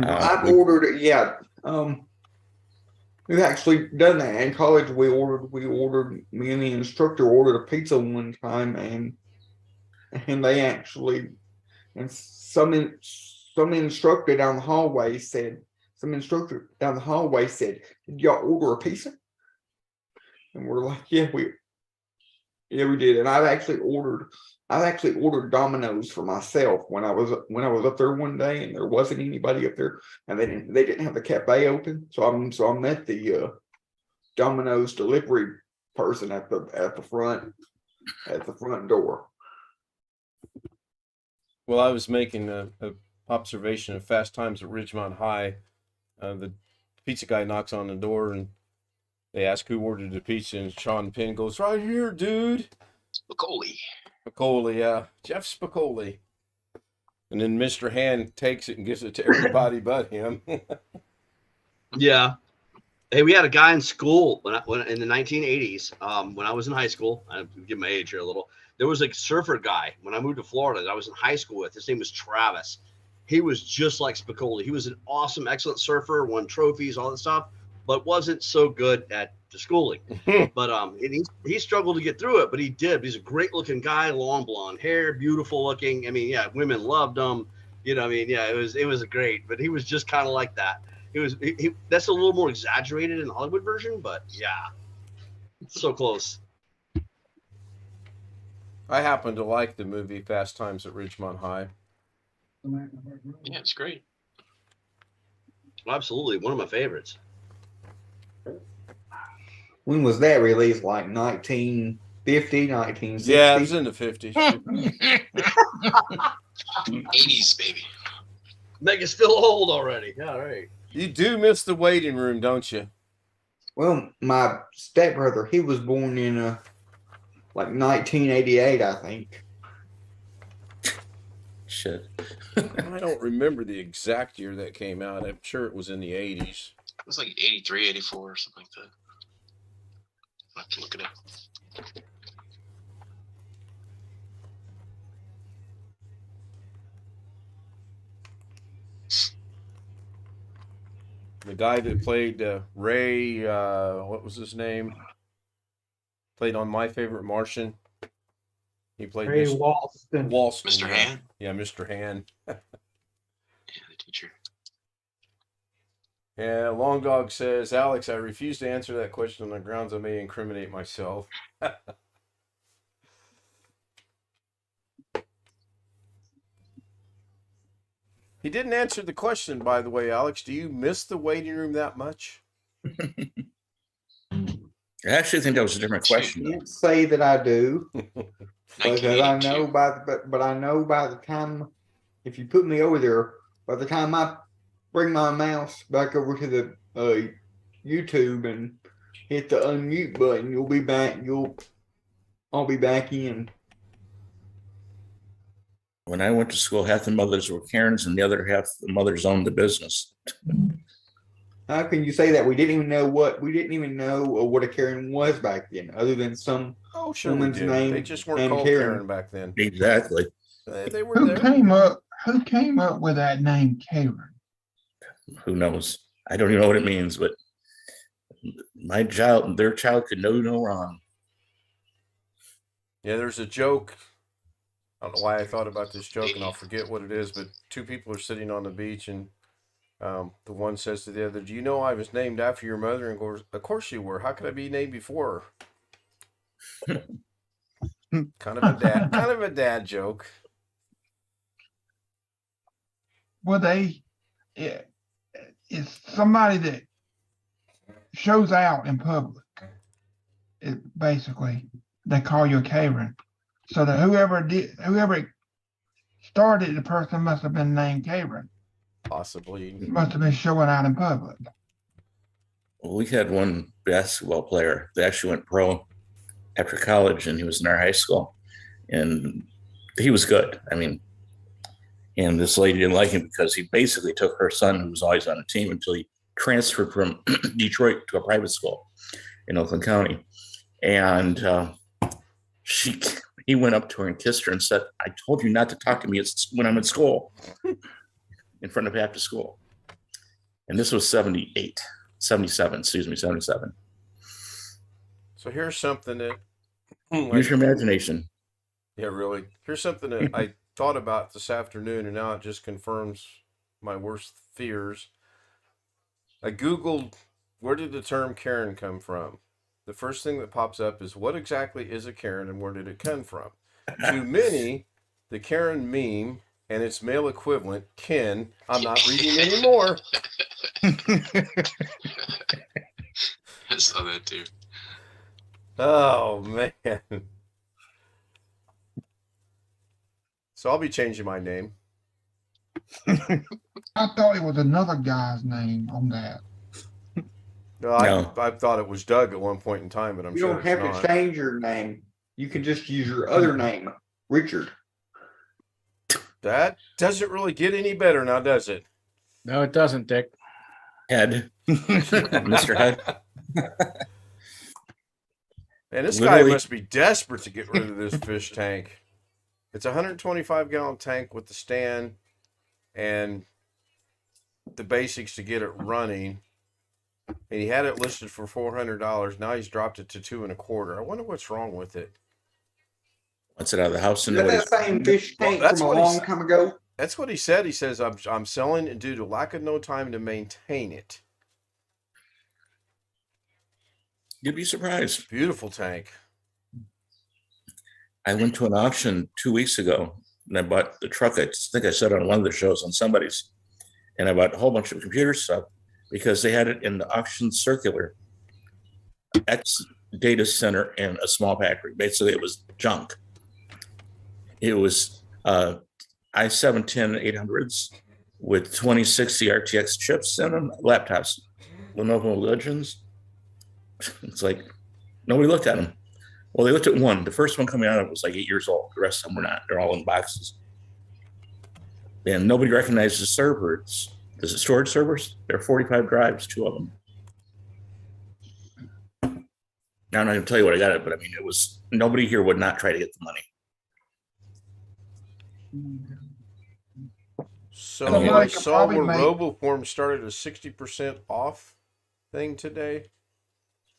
I've ordered it. Yeah. We've actually done that in college. Me and the instructor ordered a pizza one time, and they actually, and some instructor down the hallway said, "Did y'all order a pizza?" And we're like, "Yeah, we did." And I've actually ordered Domino's for myself when I was up there one day, and there wasn't anybody up there, and they didn't have the cafe open. So I met the Domino's delivery person at the front door. Well, I was making a observation of Fast Times at Ridgemont High. The pizza guy knocks on the door and they ask who ordered the pizza, and Sean Penn goes, "Right here, dude." Spicoli. Spicoli, yeah. Jeff Spicoli. And then Mr. Hand takes it and gives it to everybody but him. Yeah. Hey, we had a guy in school when in the 1980s, when I was in high school. I give my age here a little. There was a surfer guy when I moved to Florida that I was in high school with. His name was Travis. He was just like Spicoli. He was an awesome, excellent surfer, won trophies, all that stuff, but wasn't so good at the schooling. But and he struggled to get through it, but he did. He's a great looking guy, long blonde hair, beautiful looking. I mean, yeah, women loved him. You know, I mean, yeah, it was great. But he was just kind of like that. That's a little more exaggerated in the Hollywood version, but yeah, it's so close. I happen to like the movie Fast Times at Ridgemont High. Yeah, it's great. Absolutely, one of my favorites. When was that released? Like 1950, 1960? Yeah, it was in the 50s. 80s, baby. Make us feel old already. Yeah, all right. You do miss the waiting room, don't you? Well, my stepbrother, he was born in like 1988, I think. Shit. I don't remember the exact year that came out. I'm sure it was in the 80s. It was like 83, 84, or something like that. I have to look it up. The guy that played Ray, what was his name? Played on My Favorite Martian. He played Ray Walston. Walston. Mr. Yeah. Hand? Yeah, Mr. Hand. Yeah, the teacher. Yeah, Long Dog says, Alex, I refuse to answer that question on the grounds I may incriminate myself. He didn't answer the question, by the way, Alex. Do you miss the waiting room that much? I actually think that was a different I question. can't say that I do, because I know 1982. but I know by the time, if you put me over there, by the time I bring my mouse back over to the YouTube and hit the unmute button, you'll be back. I'll be back in. When I went to school, half the mothers were Karens and the other half the mothers owned the business. How can you say that? We didn't even know what a Karen was back then, other than some Oh, sure we woman's did. name. They just weren't named called Karen back then. Exactly. They were Who there. came up with that name, Karen? Who knows? I don't even know what it means, but their child could know no wrong. Yeah, there's a joke. I don't know why I thought about this joke, and I'll forget what it is, but two people are sitting on the beach, and the one says to the other, "Do you know I was named after your mother?" And goes, "Of course you were. How could I be named before her?" kind of a dad joke. Well, it's somebody that shows out in public. It basically, they call you a Karen. So that whoever started the person must have been named Karen. Possibly. Must have been showing out in public. Well, we had one basketball player that actually went pro after college, and he was in our high school, and he was good. I mean, and this lady didn't like him because he basically took her son, who was always on a team, until he transferred from Detroit to a private school in Oakland County, and he went up to her and kissed her and said, "I told you not to talk to me when I'm at school," in front of half the school. And this was 77. So here's something that Use your imagination. Yeah, really. Here's something that I thought about this afternoon, and now it just confirms my worst fears. I Googled, where did the term Karen come from? The first thing that pops up is, what exactly is a Karen and where did it come from? To many, the Karen meme and its male equivalent, Ken, I'm not reading anymore. I saw that too. Oh, man. So I'll be changing my name. I thought it was another guy's name on that. No, I thought it was Doug at one point in time, but I'm You sure don't it's have not. to change your name. You can just use your other name, Richard. That doesn't really get any better now, does it? No, it doesn't, Dick. Head, Mr. Head. And this guy Literally- must be desperate to get rid of this fish tank. It's a 125-gallon tank with the stand and the basics to get it running. And he had it listed for $400. Now he's dropped it to $225. I wonder what's wrong with it. Wants it out of the house and Is that nobody's. that same fish tank that's from a what he long said. time ago? That's what he said. He says, I'm selling it due to lack of no time to maintain it. You'd be surprised. Beautiful tank. I went to an auction 2 weeks ago and I bought the truck. I think I said on one of the shows on somebody's, and I bought a whole bunch of computer stuff because they had it in the auction circular. X data center and a small factory. Basically, it was junk. It was i7 10800s with 2060 RTX chips in them, laptops, Lenovo Legends. It's like nobody looked at them. Well, they looked at one. The first one coming out was like 8 years old. The rest of them were not. They're all in boxes. And nobody recognized the servers. The storage servers, there are 45 drives, 2 of them. Now I'm not going to tell you what I got it, but I mean, it was nobody here would not try to get the money. So I mean, I they could saw probably where make- RoboForm started a 60% off thing today.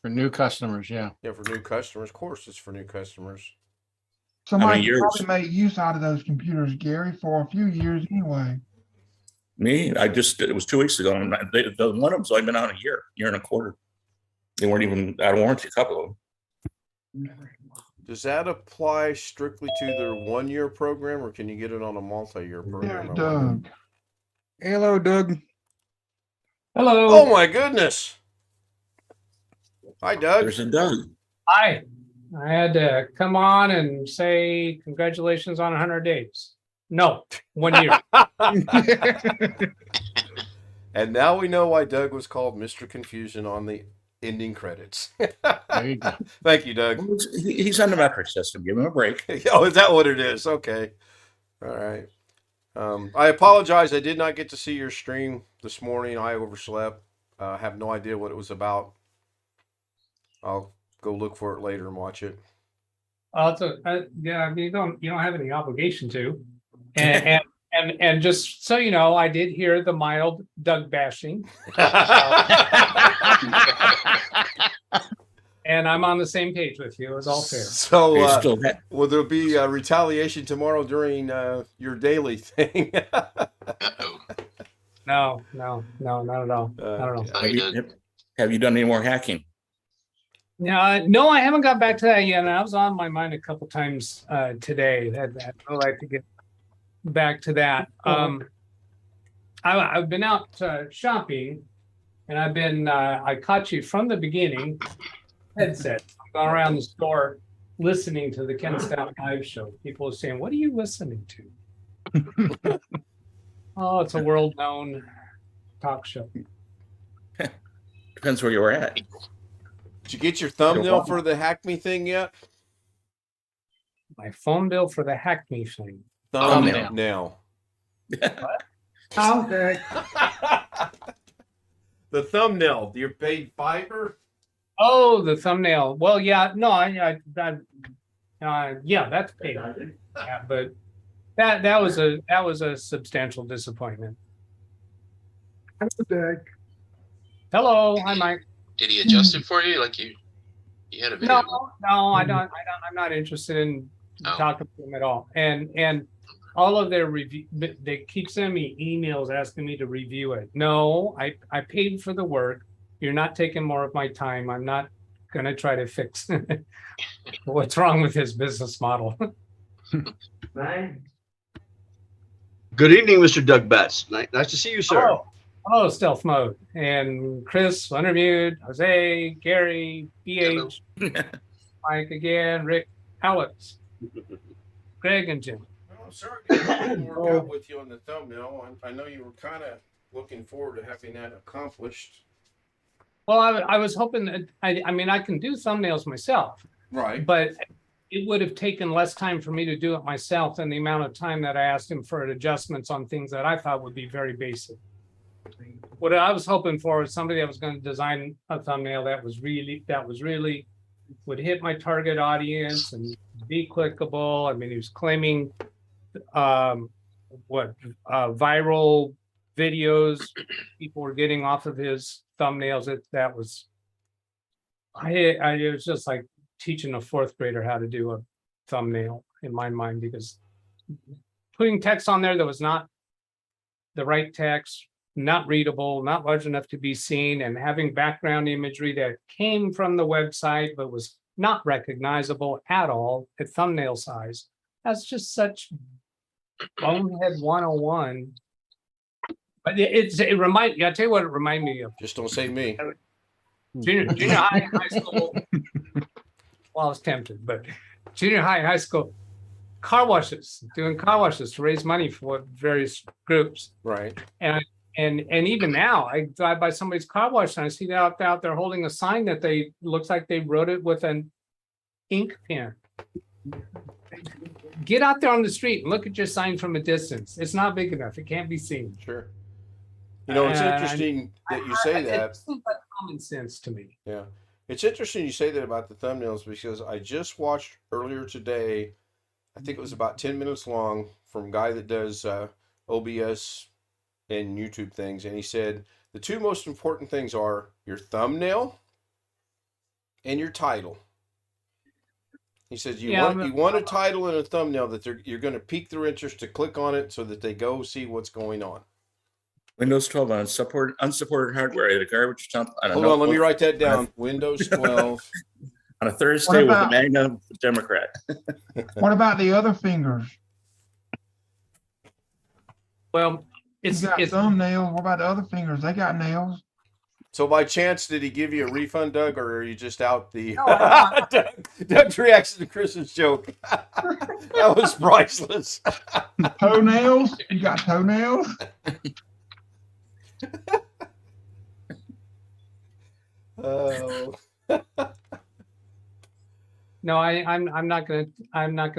For new customers, yeah. Yeah, for new customers. Of course, it's for new customers. Somebody years? could probably make use out of those computers, Gary, for a few years anyway. Me, it was 2 weeks ago. And the one of them's only been out a year and a quarter. They weren't even out of warranty, a couple of them. Does that apply strictly to their 1-year program, or can you get it on a multi-year Yeah, program? I wonder? Doug. Hello, Doug. Hello. Oh my goodness! Hi, Doug. There's a Doug. Hi. I had to come on and say congratulations on 100 days. No, 1 year. And now we know why Doug was called Mr. Confusion on the ending credits. There you go. Thank you, Doug. He's on the metric system. Give him a break. Oh, is that what it is? Okay. All right. I apologize. I did not get to see your stream this morning. I overslept. I have no idea what it was about. I'll go look for it later and watch it. Yeah, I mean, you don't have any obligation to. And just so you know, I did hear the mild Doug bashing, and I'm on the same page with you. It was all fair. So, He's still will there be retaliation tomorrow during your daily thing? Uh-oh. No, not at all. I don't know. Oh, he did. have you done any more hacking? Yeah, no, I haven't got back to that yet. I was on my mind a couple times today. I'd like to get back to that. I've been out shopping, and I caught you from the beginning. Headset. I've gone around the store listening to the Ken Stout live show. People are saying, "What are you listening to?" Oh, it's a world-known talk show. Depends where you were at. Did you get your thumbnail for the Hack Me thing yet? My phone bill for the Hack Me thing. Thumbnail. Okay. The thumbnail. Your paid Fiverr? Oh, the thumbnail. Well, yeah, no, yeah, that's paid. Yeah, but that was a substantial disappointment. Hello, hi, Mike. Did he adjust it for you? Like you had a video? No, I don't. I'm not interested in talking to them at all. And all of their review, they keep sending me emails asking me to review it. No, I paid for the work. You're not taking more of my time. I'm not going to try to fix what's wrong with his business model. Right. Good evening, Mr. Doug Betts. Nice to see you, sir. Hello, Stealth Mode. And Chris, Unreviewed, Jose, Gary, BH, Mike again, Rick, Alex, Greg, and Jim. Oh, sorry, I didn't work out with you on the thumbnail. I know you were kind of looking forward to having that accomplished. Well, I was hoping that, I mean, I can do thumbnails myself, Right. but it would have taken less time for me to do it myself than the amount of time that I asked him for adjustments on things that I thought would be very basic. What I was hoping for was somebody that was going to design a thumbnail that was really would hit my target audience and be clickable. I mean, he was claiming viral videos people were getting off of his thumbnails. That was, it was just like teaching a fourth grader how to do a thumbnail in my mind, because putting text on there that was not the right text, not readable, not large enough to be seen, and having background imagery that came from the website but was not recognizable at all at thumbnail size. That's just such bonehead 101. But it remind you, I'll tell you what it reminded me of. Just don't say me. Junior high, high school. Well, I was tempted, but junior high, high school, car washes, doing car washes to raise money for various groups. Right. And even now, I drive by somebody's car wash and I see that out there holding a sign that looks like they wrote it with an ink pen. Get out there on the street and look at your sign from a distance. It's not big enough. It can't be seen. Sure. You know, it's interesting that you say that. It seems like common sense to me. Yeah. It's interesting you say that about the thumbnails, because I just watched earlier today, I think it was about 10 minutes long, from a guy that does OBS and YouTube things. And he said the two most important things are your thumbnail and your title. He says you want a title and a thumbnail that you're going to pique their interest to click on it so that they go see what's going on. Windows 12 on unsupported hardware at a garbage dump. Hold on, let me write that down. Windows 12 on a Thursday with a MAGA Democrat. What about the other fingers? Well, it's thumbnails. What about the other fingers? They got nails. So by chance, did he give you a refund, Doug, or are you just out the No, Doug's reaction to Chris's joke? That was priceless. Toenails? You got toenails? Oh. No, I'm not gonna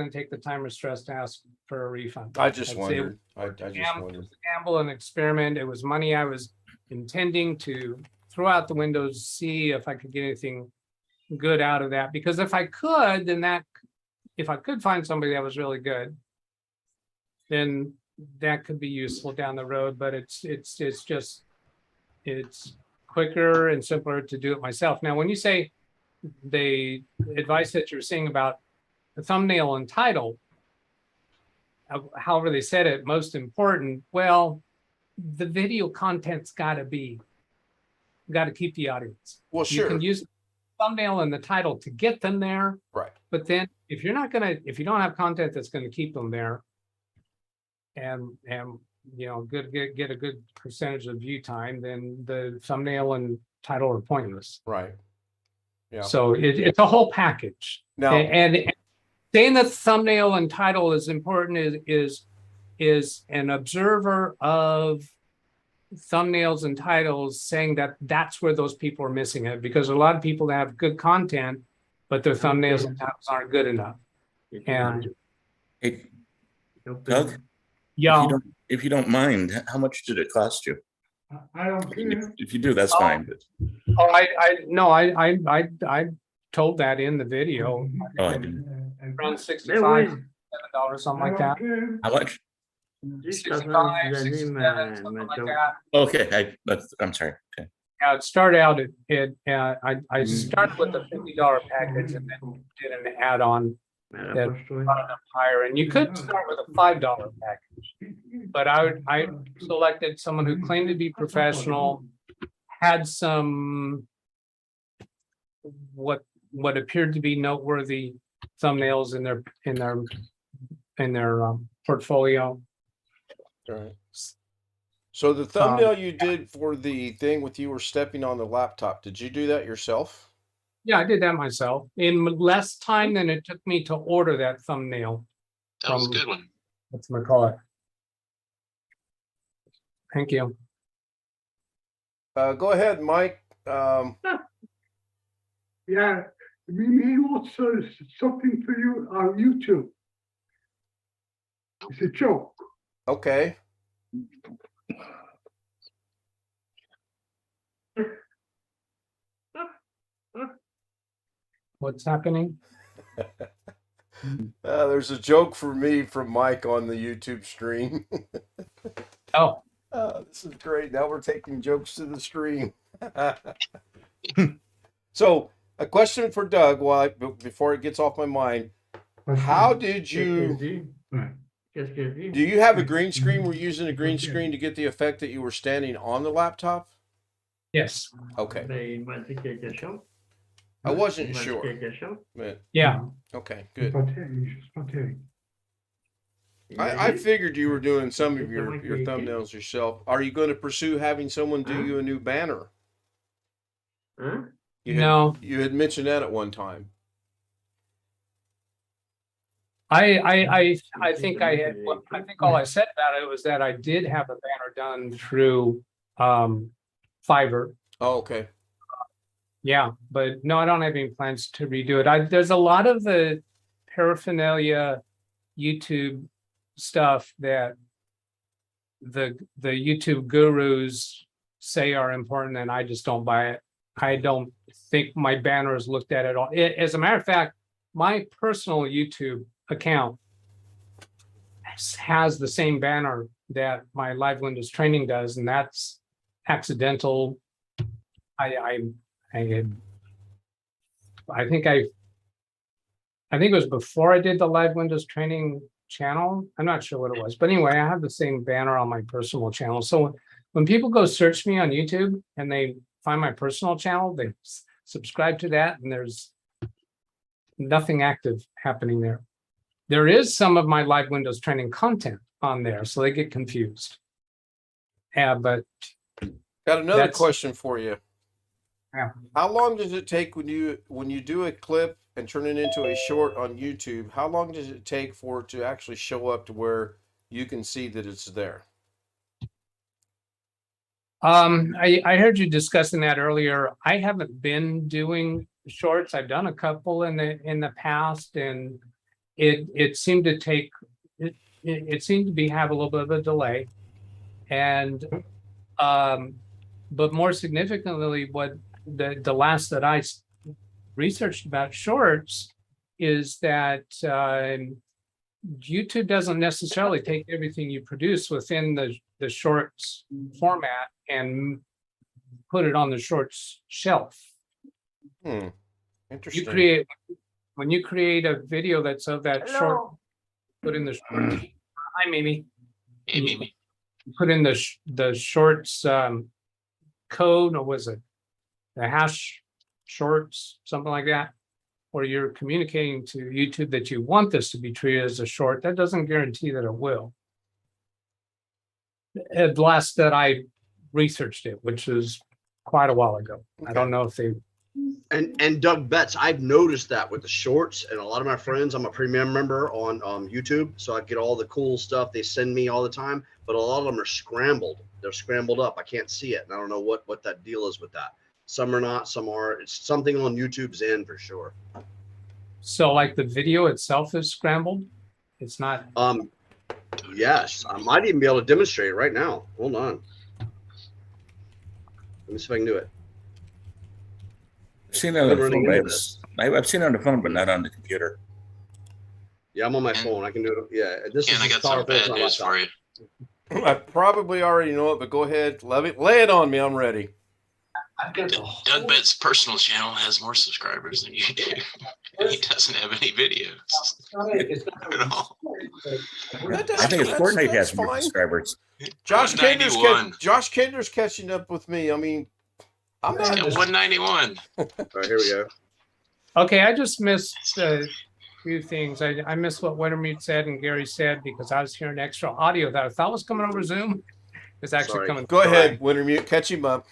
take the time or stress to ask for a refund. I just I'd wondered. say I just wondered. It was a gamble, an experiment. It was money I was intending to throw out the window to see if I could get anything good out of that. Because if I could, if I could find somebody that was really good, then that could be useful down the road. But it's quicker and simpler to do it myself. Now, when you say the advice that you're saying about the thumbnail and title, however they said it, most important, well, the video content's got to keep the audience. Well, sure. You can use the thumbnail and the title to get them there. Right. But then if you don't have content that's going to keep them there and get a good percentage of view time, then the thumbnail and title are pointless. Right. Yeah. So it's a whole package. Now, and saying that thumbnail and title is important is an observer of thumbnails and titles saying that that's where those people are missing it, because a lot of people that have good content, but their thumbnails and titles aren't good enough. And hey, Doug, yeah, if you don't mind, how much did it cost you? I don't care. If you do, that's fine. But I told that in the video. oh, I didn't. Around $65, $7, something like that. How much? 65, 67, something like that. Okay, I'm sorry. Okay. Yeah, it started out I started with a $50 package and then did an add-on that brought it up higher. And you could start with a $5 package, but I selected someone who claimed to be professional, had some what appeared to be noteworthy thumbnails in their portfolio. Right. So the thumbnail you did for the thing with you were stepping on the laptop, did you do that yourself? Yeah, I did that myself in less time than it took me to order that thumbnail. That was a good one. What's my call it? Thank you. Go ahead, Mike. Yeah, we also something for you on YouTube. It's a joke. Okay. What's happening? There's a joke for me from Mike on the YouTube stream. Oh, This is great. Now we're taking jokes to the stream. So, a question for Doug before it gets off my mind. How did you do you have a green screen? We're using a green screen to get the effect that you were standing on the laptop? yes. Okay. I wasn't sure. But, Yeah. okay, good. Spontaneous. I figured you were doing some of your thumbnails yourself. Are you going to pursue having someone do you a new banner? No. You had mentioned that at one time. I think I had, I think all I said about it was that I did have a banner done through Fiverr. Oh, okay. Yeah, but no, I don't have any plans to redo it. There's a lot of the paraphernalia YouTube stuff that the YouTube gurus say are important, and I just don't buy it. I don't think my banner is looked at all. As a matter of fact, my personal YouTube account has the same banner that my live Windows training does, and that's accidental. I think it was before I did the live Windows training channel. I'm not sure what it was, but anyway, I have the same banner on my personal channel. So when people go search me on YouTube and they find my personal channel, they subscribe to that, and there's nothing active happening there. There is some of my live Windows training content on there, so they get confused. Yeah, but got another question for you. Yeah. How long does it take when you do a clip and turn it into a short on YouTube? How long does it take for it to actually show up to where you can see that it's there? I heard you discussing that earlier. I haven't been doing shorts. I've done a couple in the past, and it seemed to take it seemed to have a little bit of a delay, and but more significantly, what the last that I researched about shorts is that YouTube doesn't necessarily take everything you produce within the shorts format and put it on the shorts shelf. Interesting. When you create a video that's of that short, put in the shorts. Hi, Mimi. Hey, Mimi. Put in the shorts code, or was it the hash shorts, something like that, or you're communicating to YouTube that you want this to be treated as a short. That doesn't guarantee that it will. At last that I researched it, which was quite a while ago. I don't know if they. And Doug Betts, I've noticed that with the shorts, and a lot of my friends, I'm a premium member on YouTube, so I get all the cool stuff they send me all the time, but a lot of them are scrambled. They're scrambled up. I can't see it, and I don't know what that deal is with that. Some are not, some are. It's something on YouTube's end for sure. So like the video itself is scrambled? It's not. Yes, I might even be able to demonstrate it right now. Hold on. Let me see if I can do it. I've seen it on the phone. I've seen it on the phone, but not on the computer. Yeah, I'm on my phone. I can do it. Yeah, this is. And I got some bad news for you. I probably already know it, but go ahead, lay it on me. I'm ready. Doug Betts' personal channel has more subscribers than you do. He doesn't have any videos at all. I think it's Fortnite has more subscribers. Josh Kinder's catching up with me. I mean, I'm not at 191. All right, here we go. Okay, I just missed a few things. I missed what Wintermute said and Gary said because I was hearing extra audio that I thought was coming over Zoom. It's actually coming. Go ahead, Wintermute, catch him up.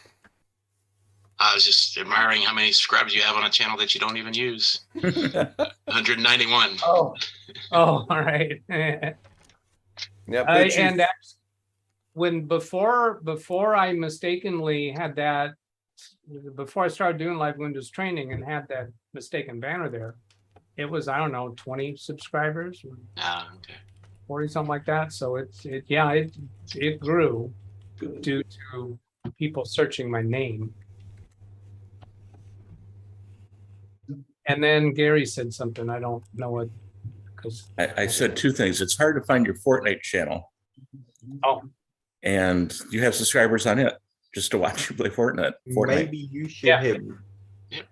I was just admiring how many subscribers you have on a channel that you don't even use. 191. Oh, all right. Yeah, before I mistakenly had that, before I started doing live Windows training and had that mistaken banner there, it was, I don't know, 20 subscribers, Okay. 40, something like that. So it grew due to people searching my name. And then Gary said something, I don't know what, because I said two things. It's hard to find your Fortnite channel, oh, and you have subscribers on it just to watch you play Fortnite. Maybe you should Yeah. have, Yep.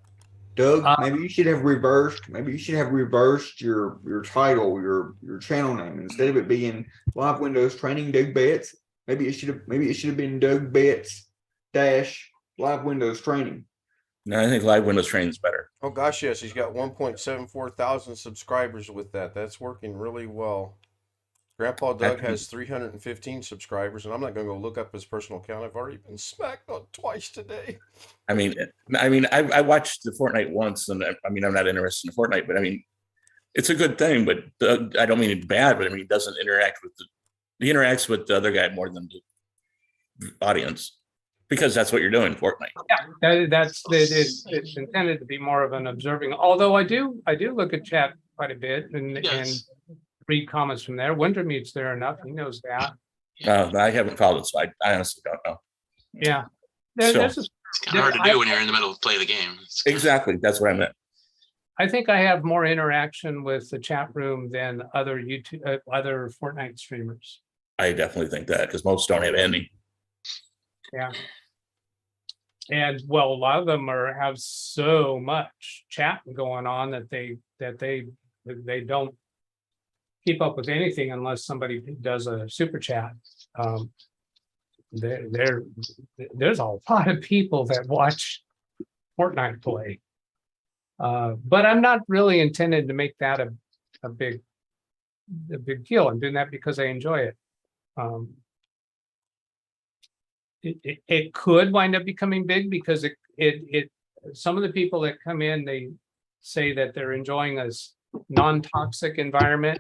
Doug. Maybe you should have reversed. Maybe you should have reversed your title, your channel name, instead of it being Live Windows Training Doug Betts. Maybe it should have been Doug Betts dash Live Windows Training. No, I think live Windows training is better. Oh gosh, yes, he's got 1.74 thousand subscribers with that. That's working really well. Grandpa Doug has 315 subscribers, and I'm not going to go look up his personal account. I've already been smacked on twice today. I mean, I watched the Fortnite once, and I mean, I'm not interested in Fortnite, but I mean, it's a good thing. But I don't mean it's bad, but I mean, he doesn't interact with he interacts with the other guy more than the audience, because that's what you're doing, Fortnite. yeah, it's intended to be more of an observing. Although I do look at chat quite a bit and Yes. read comments from there. Wintermute's there enough; he knows that. I haven't followed, so I honestly don't know. Yeah, So- there's It's kind of hard to do when you're in the middle of play the game. It's kind of- Exactly, that's what I meant. I think I have more interaction with the chat room than other other Fortnite streamers. I definitely think that, because most don't have any. Yeah. And well, a lot of them have so much chat going on that they don't keep up with anything unless somebody does a super chat. There's a lot of people that watch Fortnite play. But I'm not really intended to make that a big deal. I'm doing that because I enjoy it. It could wind up becoming big because it some of the people that come in, they say that they're enjoying a non-toxic environment,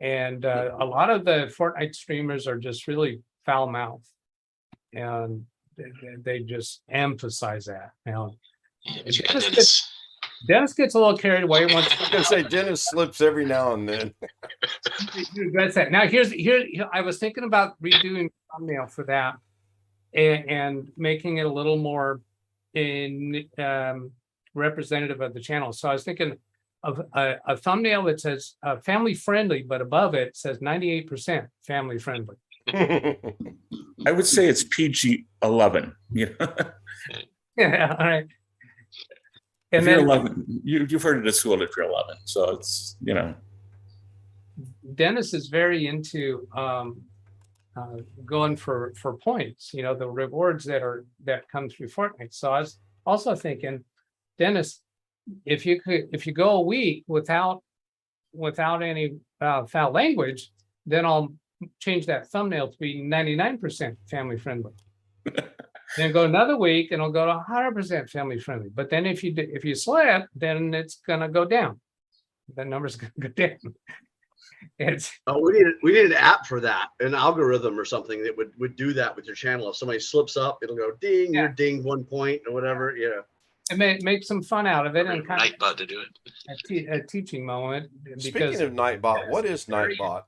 and a lot of the Fortnite streamers are just really foul-mouthed, and they just emphasize that. Now, Yeah, but you got Dennis. Dennis gets a little carried away once. I was going to say, Dennis slips every now and then. That's that. Now here I was thinking about redoing the thumbnail for that and making it a little more representative of the channel. So I was thinking of a thumbnail that says family friendly, but above it says 98% family friendly. I would say it's PG-11. Yeah. Yeah, all right. If And you're then 11, you've heard it at school if you're 11. So it's, Dennis is very into going for points, the rewards that come through Fortnite. So I was also thinking, Dennis, if you go a week without any foul language, then I'll change that thumbnail to be 99% family friendly. Then go another week and it'll go to 100% family friendly. But then if you slip, then it's gonna go down. The number's gonna go down. It's we need an app for that, an algorithm or something that would do that with your channel. If somebody slips up, it'll go ding, you're dinged 1 point or whatever. Yeah. and make some fun out of it and kind of Nightbot to do it. a teaching moment. Speaking of Nightbot, what is Nightbot?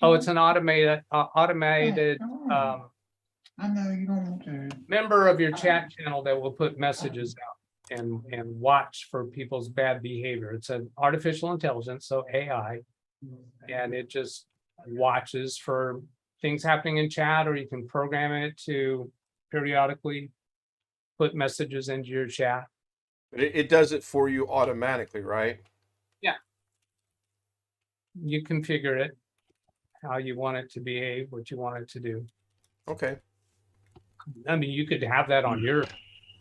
Oh, it's an automated I know you don't want to. member of your chat channel that will put messages out and watch for people's bad behavior. It's an artificial intelligence, so AI, and it just watches for things happening in chat, or you can program it to periodically put messages into your chat. It does it for you automatically, right? You configure it how you want it to behave, what you want it to do. Okay. I mean, you could have that on your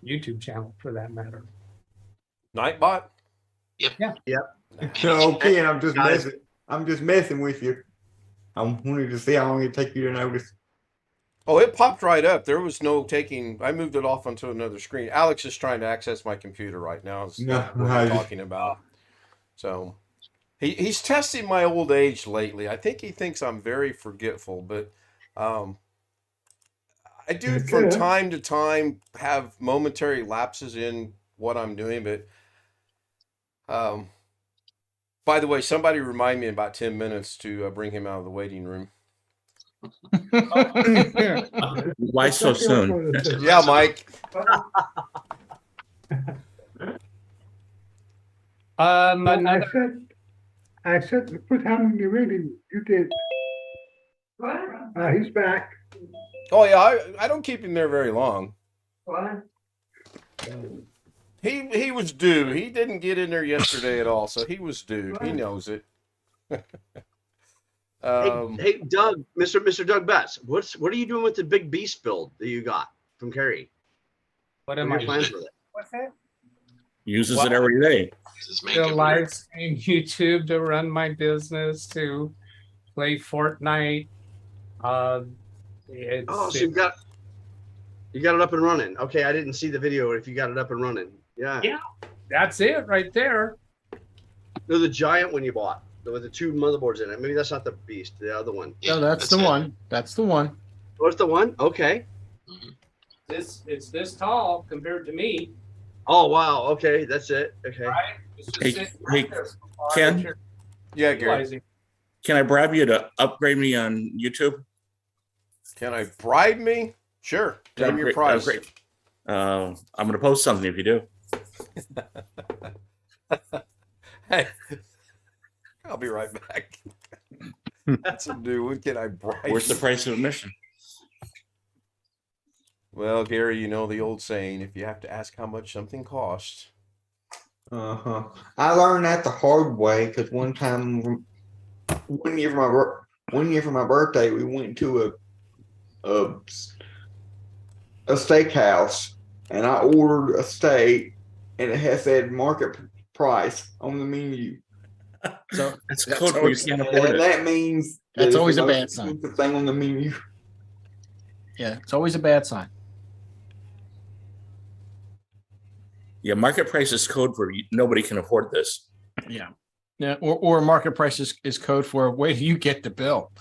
YouTube channel for that matter. Nightbot? So okay, and I'm just messing with you. I wanted to see how long it take you to notice. Oh, it popped right up. There was no taking. I moved it off onto another screen. Alex is trying to access my computer right now. Is No, what I we're just- talking about. So he's testing my old age lately. I think he thinks I'm very forgetful, but Um, I do from time to time have momentary lapses in what I'm doing, but by the way, somebody remind me in about 10 minutes to bring him out of the waiting room. Why so soon? Yeah, Mike. Another. I said to put him in the waiting. You did. He's back. Oh yeah, I don't keep him there very long. What? He was due. He didn't get in there yesterday at all, so he was due. He knows it. Hey, Doug, Mr. Doug Betts, what are you doing with the big beast build that you got from Kerry? What What am are I your plans with it? What's that? Uses it every day. To live stream YouTube, to run my business, to play Fortnite. So you got it up and running. Okay, I didn't see the video. If you got it up and running, yeah. That's it right there. No, the giant one you bought with the 2 motherboards in it. Maybe that's not the beast. The other one. No, that's the one. That's the one. What's the one? Okay. It's this tall compared to me. Oh wow. Okay, that's it. Okay. Right? It's just Hey, sitting hey, right there. Ken? Yeah, Gary. Can I bribe you to upgrade me on YouTube? Can I bribe me? Sure. Name your price. I'm going to post something if you do. Hey, I'll be right back. That's a new one. Can I bribe? Where's the price of admission? Well, Gary, you know the old saying: if you have to ask how much something costs. I learned that the hard way because one year for my birthday, we went to a steakhouse, and I ordered a steak, and it has said market price on the menu. So that's code where you can't afford it. That means that's always the a most bad sign. expensive thing on the menu. Yeah, it's always a bad sign. Yeah, market price is code for nobody can afford this. Yeah. Yeah, or market price is code for where do you get the bill?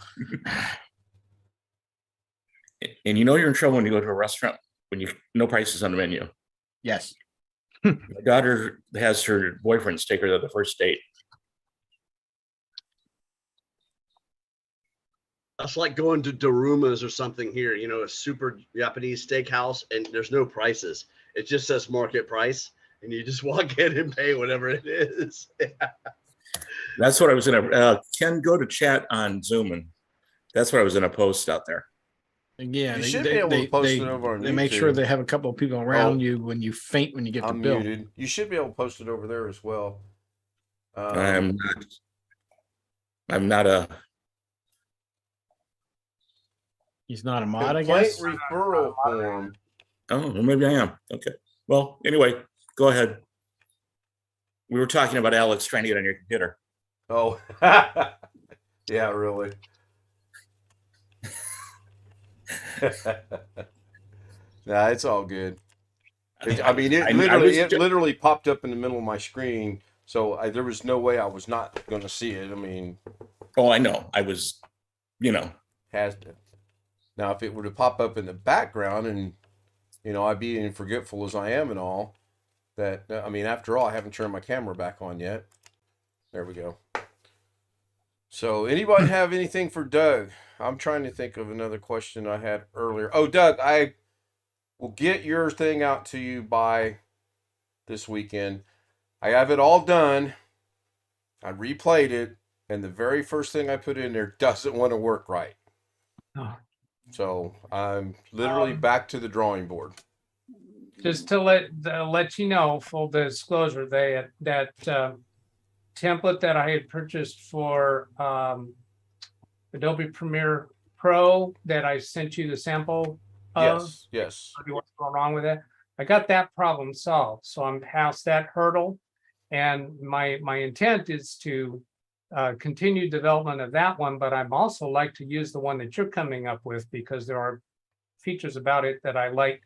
And you know you're in trouble when you go to a restaurant when you no prices on the menu. Yes. My daughter has her boyfriends take her to the first date. That's like going to Daruma's or something here, a super Japanese steakhouse, and there's no prices. It just says market price, and you just walk in and pay whatever it is. That's what I was in a Ken, go to chat on Zoom, and that's what I was in a post out there. Yeah, you should be able to post it over on They YouTube. make sure they have a couple of people around you when you faint when you get the bill. Muted. You should be able to post it over there as well. I'm not a. He's not a mod, I guess. Referral form. Oh, well, maybe I am. Okay. Well, anyway, go ahead. We were talking about Alex trying to get on your computer. Oh, yeah, really. Nah, it's all good. It literally popped up in the middle of my screen, so there was no way I was not going to see it. I mean, oh, I know. I was, has to. Now, if it were to pop up in the background, and I'd be as forgetful as I am and all, that after all, I haven't turned my camera back on yet. There we go. So, anybody have anything for Doug? I'm trying to think of another question I had earlier. Oh, Doug, I will get your thing out to you by this weekend. I have it all done. I replayed it, and the very first thing I put in there doesn't want to work right. Oh. So I'm literally back to the drawing board. Just to let you know, full disclosure, that template that I had purchased for Adobe Premiere Pro that I sent you the sample of. Yes. What's going wrong with it? I got that problem solved, so I'm past that hurdle, and my intent is to continue development of that one, but I'm also like to use the one that you're coming up with because there are features about it that I like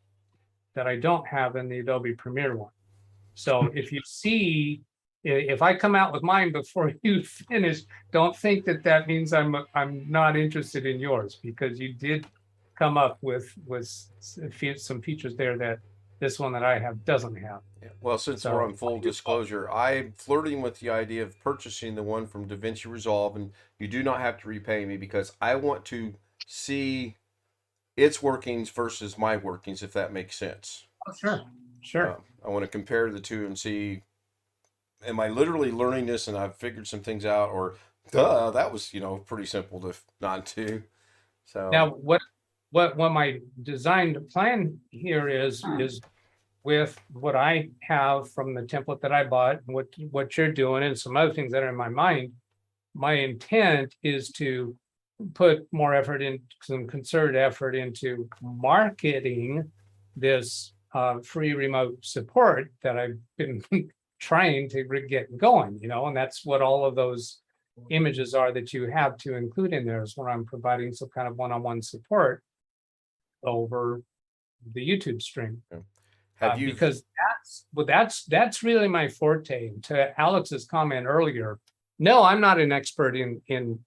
that I don't have in the Adobe Premiere one. So if you see If I come out with mine before you finish, don't think that that means I'm not interested in yours, because you did come up with some features there that this one that I have doesn't have. Yeah. Well, since So- we're on full disclosure, I'm flirting with the idea of purchasing the one from DaVinci Resolve, and you do not have to repay me because I want to see its workings versus my workings, if that makes sense. Oh, sure. I want to compare the two and see, am I literally learning this and I've figured some things out, or that was, pretty simple to not do. So Now, what my designed plan here is with what I have from the template that I bought, and what you're doing, and some other things that are in my mind. My intent is to put more effort in, some concerted effort into marketing this free remote support that I've been trying to get going, and that's what all of those images are that you have to include in there, is where I'm providing some kind of one-on-one support over the YouTube stream. have you? Because that's really my forte. To Alex's comment earlier, no, I'm not an expert in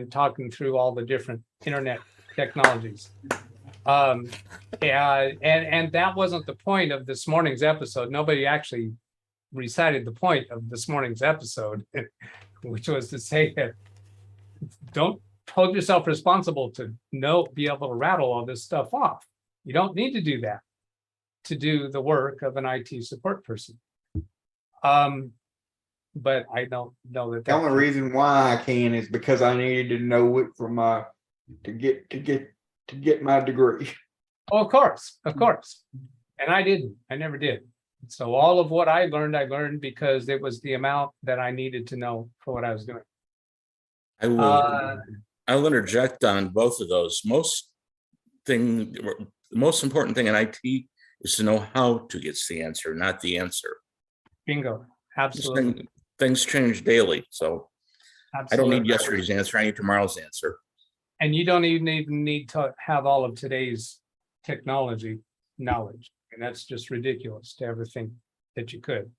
talking through all the different internet technologies. And that wasn't the point of this morning's episode. Nobody actually recited the point of this morning's episode, which was to say that don't hold yourself responsible to be able to rattle all this stuff off. You don't need to do that to do the work of an IT support person. But I don't know that. The only reason why I can is because I needed to know it for my to get my degree. Oh, of course. And I never did. So all of what I learned because it was the amount that I needed to know for what I was doing. I will interject on both of those. The most important thing in IT is to know how to get the answer, not the answer. Bingo. Absolutely. Things change daily, so Absolutely. I don't need yesterday's answer. I need tomorrow's answer. And you don't even need to have all of today's technology knowledge, and that's just ridiculous to ever think that you could.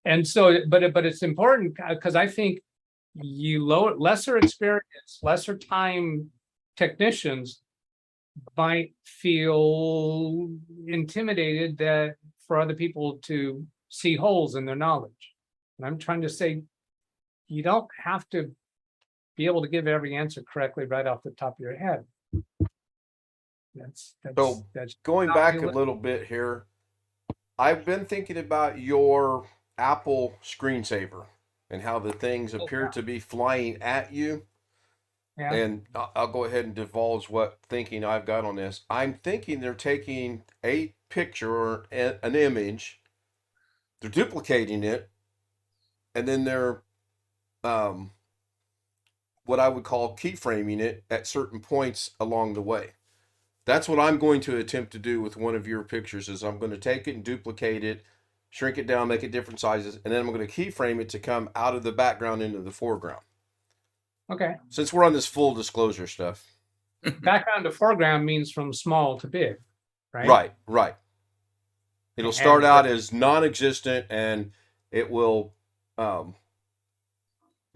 And so, but it's important because I think lesser experience, lesser time technicians might feel intimidated that for other people to see holes in their knowledge. And I'm trying to say, you don't have to be able to give every answer correctly right off the top of your head. That's going back a little bit here. I've been thinking about your Apple screensaver and how the things appear to be flying at you. Yeah. And I'll go ahead and divulge what thinking I've got on this. I'm thinking they're taking a picture or an image, they're duplicating it, and then they're what I would call keyframing it at certain points along the way. That's what I'm going to attempt to do with one of your pictures. Is I'm going to take it and duplicate it, shrink it down, make it different sizes, and then I'm going to keyframe it to come out of the background into the foreground. Okay. Since we're on this full disclosure stuff. Background to foreground means from small to big, right? Right. It'll start out as non-existent, and it will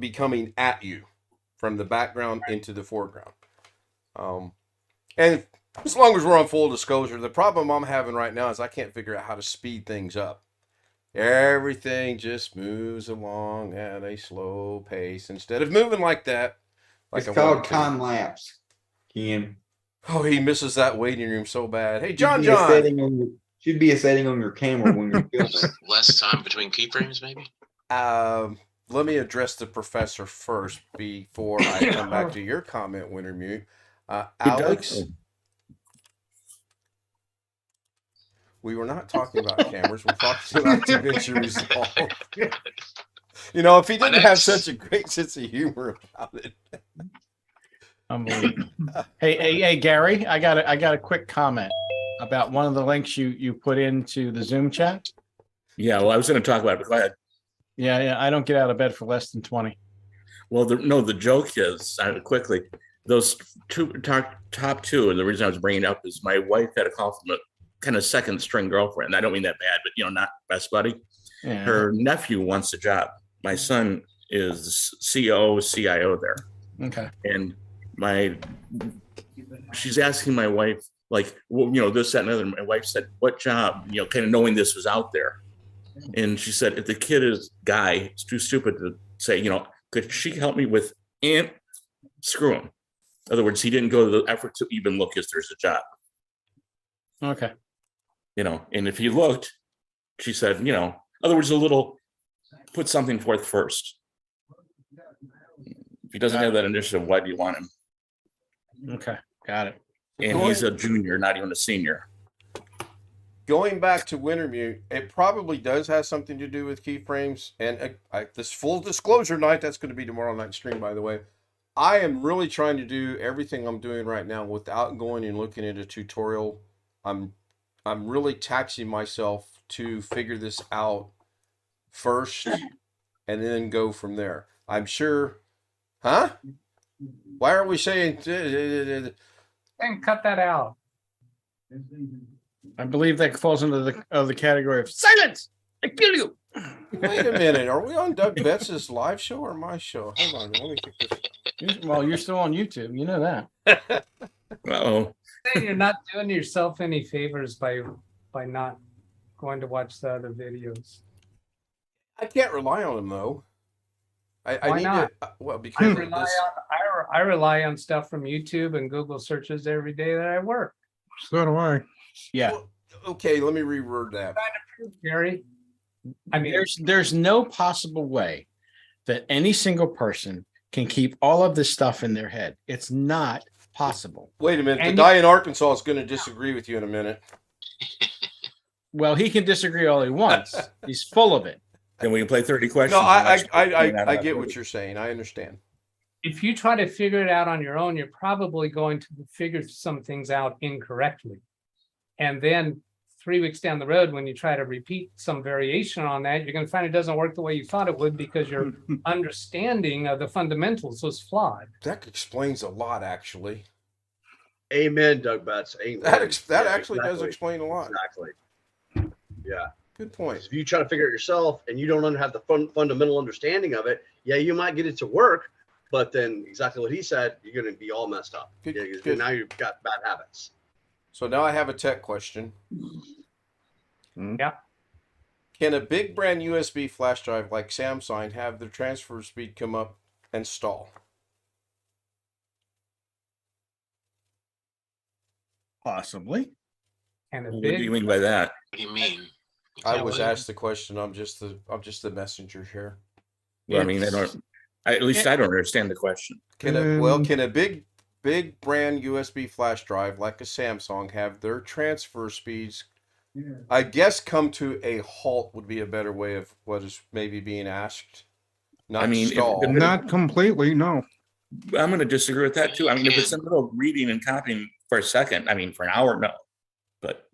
be coming at you from the background into the foreground. And as long as we're on full disclosure, the problem I'm having right now is I can't figure out how to speed things up. Everything just moves along at a slow pace instead of moving like that. It's called time lapse, Ken. Oh, he misses that waiting room so bad. Hey, John. Should be a setting on your camera when you're filming. Less time between keyframes, maybe. Let me address the professor first before I come back to your comment, Wintermute. Alex, we were not talking about cameras. We're talking about DaVinci Resolve. If he didn't have such a great sense of humor about it. Unbelievable. Hey, Gary, I got a quick comment about one of the links you put into the Zoom chat. Yeah, well, I was going to talk about it, but go ahead. Yeah, I don't get out of bed for less than 20. Well, the joke is, quickly, those top two, and the reason I was bringing it up is my wife had a call from a kind of second string girlfriend. I don't mean that bad, but not best buddy. Yeah. Her nephew wants a job. My son is COO, CIO there. Okay. And she's asking my wife, like, well, this, that, and other. My wife said, what job, kind of knowing this was out there. And she said, if the kid is guy, it's too stupid to say, could she help me with screw him. In other words, he didn't go to the effort to even look if there's a job. Okay. And if he looked, she said, in other words, put something forth first. If he doesn't have that initiative, why do you want him? Okay. Got it. And he's a junior, not even a senior. Going back to Wintermute, it probably does have something to do with keyframes. And this full disclosure night, that's going to be tomorrow night stream, by the way. I am really trying to do everything I'm doing right now without going and looking at a tutorial. I'm really taxing myself to figure this out first and then go from there. I'm sure, huh? Why are we saying? And cut that out. I believe that falls into the category of silence. I kill you. Wait a minute. Are we on Doug Betts' live show or my show? Hold on. Let me get this. Well, you're still on YouTube. You know that. Uh-oh. You're not doing yourself any favors by not going to watch the other videos. I can't rely on them though. I Why need not? to. Well, because of this. I rely on stuff from YouTube and Google searches every day that I work. So do I. Yeah. Well, okay, let me reword that. Gary, I mean, There's no possible way that any single person can keep all of this stuff in their head. It's not possible. Wait a minute. The guy in Arkansas is going to disagree with you in a minute. Well, he can disagree all he wants. He's full of it. Then we can play 30 questions. No, I get what you're saying. I understand. if you try to figure it out on your own, you're probably going to figure some things out incorrectly. And then 3 weeks down the road, when you try to repeat some variation on that, you're going to find it doesn't work the way you thought it would because your understanding of the fundamentals was flawed. That explains a lot, actually. Amen, Doug Betts. Amen. That actually does explain a lot. Exactly. Yeah. Good point. If you try to figure it yourself and you don't have the fundamental understanding of it, yeah, you might get it to work, but then exactly what he said, you're going to be all messed up. Good, Yeah, good. now you've got bad habits. So now I have a tech question. Yeah. Can a big brand USB flash drive like Samsung have their transfer speed come up and stall? Possibly. And a What do you big, mean by that? What do you mean? I was asked the question. I'm just the messenger here. Well, I mean, I don't understand the question. Can a big brand USB flash drive like a Samsung have their transfer speeds, I guess, come to a halt would be a better way of what is maybe being asked. Not I mean, stall. Not completely, no. I'm going to disagree with that too. I mean, if it's a little reading and copying for a second, I mean, for an hour, no. But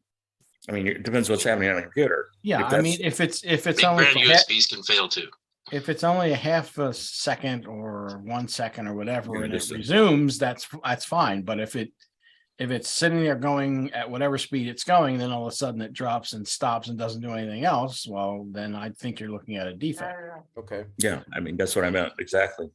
I mean, it depends what's happening on the computer. Yeah, I mean, if it's Big only brand USBs can fail too. if it's only a half a second or 1 second or whatever, Yeah, and it just a- resumes, that's fine. But if it's sitting there going at whatever speed it's going, then all of a sudden it drops and stops and doesn't do anything else, well, then I think you're looking at a defect. Okay. Yeah, I mean, that's what I meant exactly.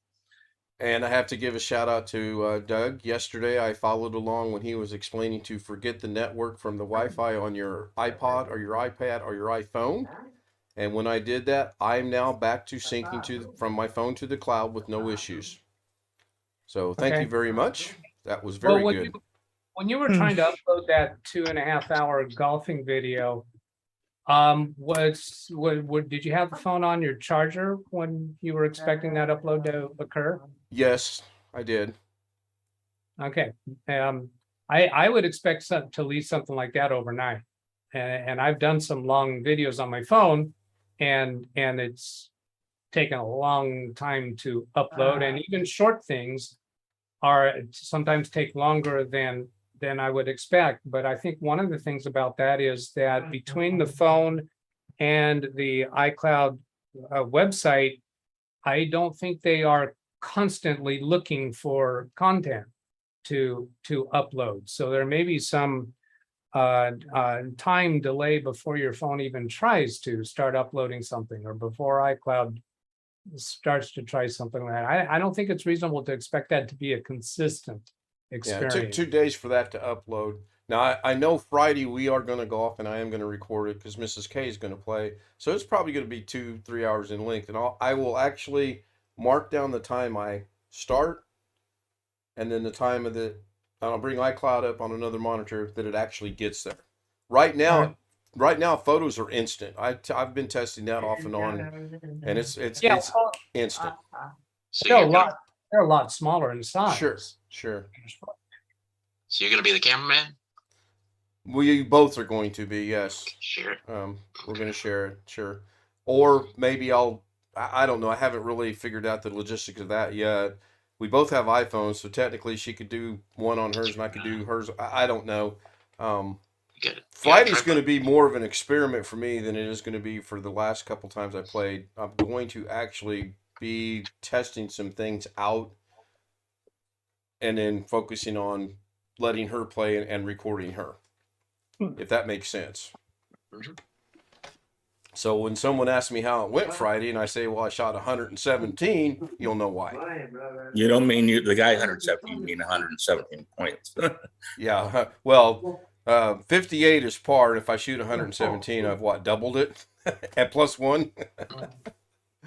And I have to give a shout out to Doug. Yesterday, I followed along when he was explaining to forget the network from the Wi-Fi on your iPod or your iPad or your iPhone. And when I did that, I'm now back to syncing from my phone to the cloud with no issues. So thank Okay. you very much. That was very when good. when you were trying to upload that 2.5 hour golfing video, did you have the phone on your charger when you were expecting that upload to occur? Yes, I did. Okay. I would expect to leave something like that overnight. And I've done some long videos on my phone and it's taken a long time to upload, and even short things sometimes take longer than I would expect. But I think one of the things about that is that between the phone and the iCloud website, I don't think they are constantly looking for content to upload. So there may be some time delay before your phone even tries to start uploading something, or before iCloud starts to try something like that. I don't think it's reasonable to expect that to be a consistent Yeah, it experience. took 2 days for that to upload. Now I know Friday we are going to golf, and I am going to record it because Mrs. K is going to play. So it's probably going to be 2-3 hours in length, and I will actually mark down the time I start, and then the time of the. I'll bring iCloud up on another monitor that it actually gets there. Right now, photos are instant. I've been testing that off and on, and it's well, instant. So they're you're a gonna, lot. They're a lot smaller in size. Sure. so you're gonna be the cameraman? We both are going to be, yes. Sure. We're going to share it, sure. Or maybe I don't know. I haven't really figured out the logistics of that yet. We both have iPhones, so technically she could do one on hers and I could do hers. I don't know. Friday's going to be more of an experiment for me than it is going to be for the last couple times I played. I'm going to actually be testing some things out and then focusing on letting her play and recording her, if that makes sense. So when someone asks me how it went Friday and I say, well, I shot 117, you'll know why. You don't mean the guy 117, you mean 117 points. Yeah. Well, 58 is par. And if I shoot 117, I've doubled it at +1.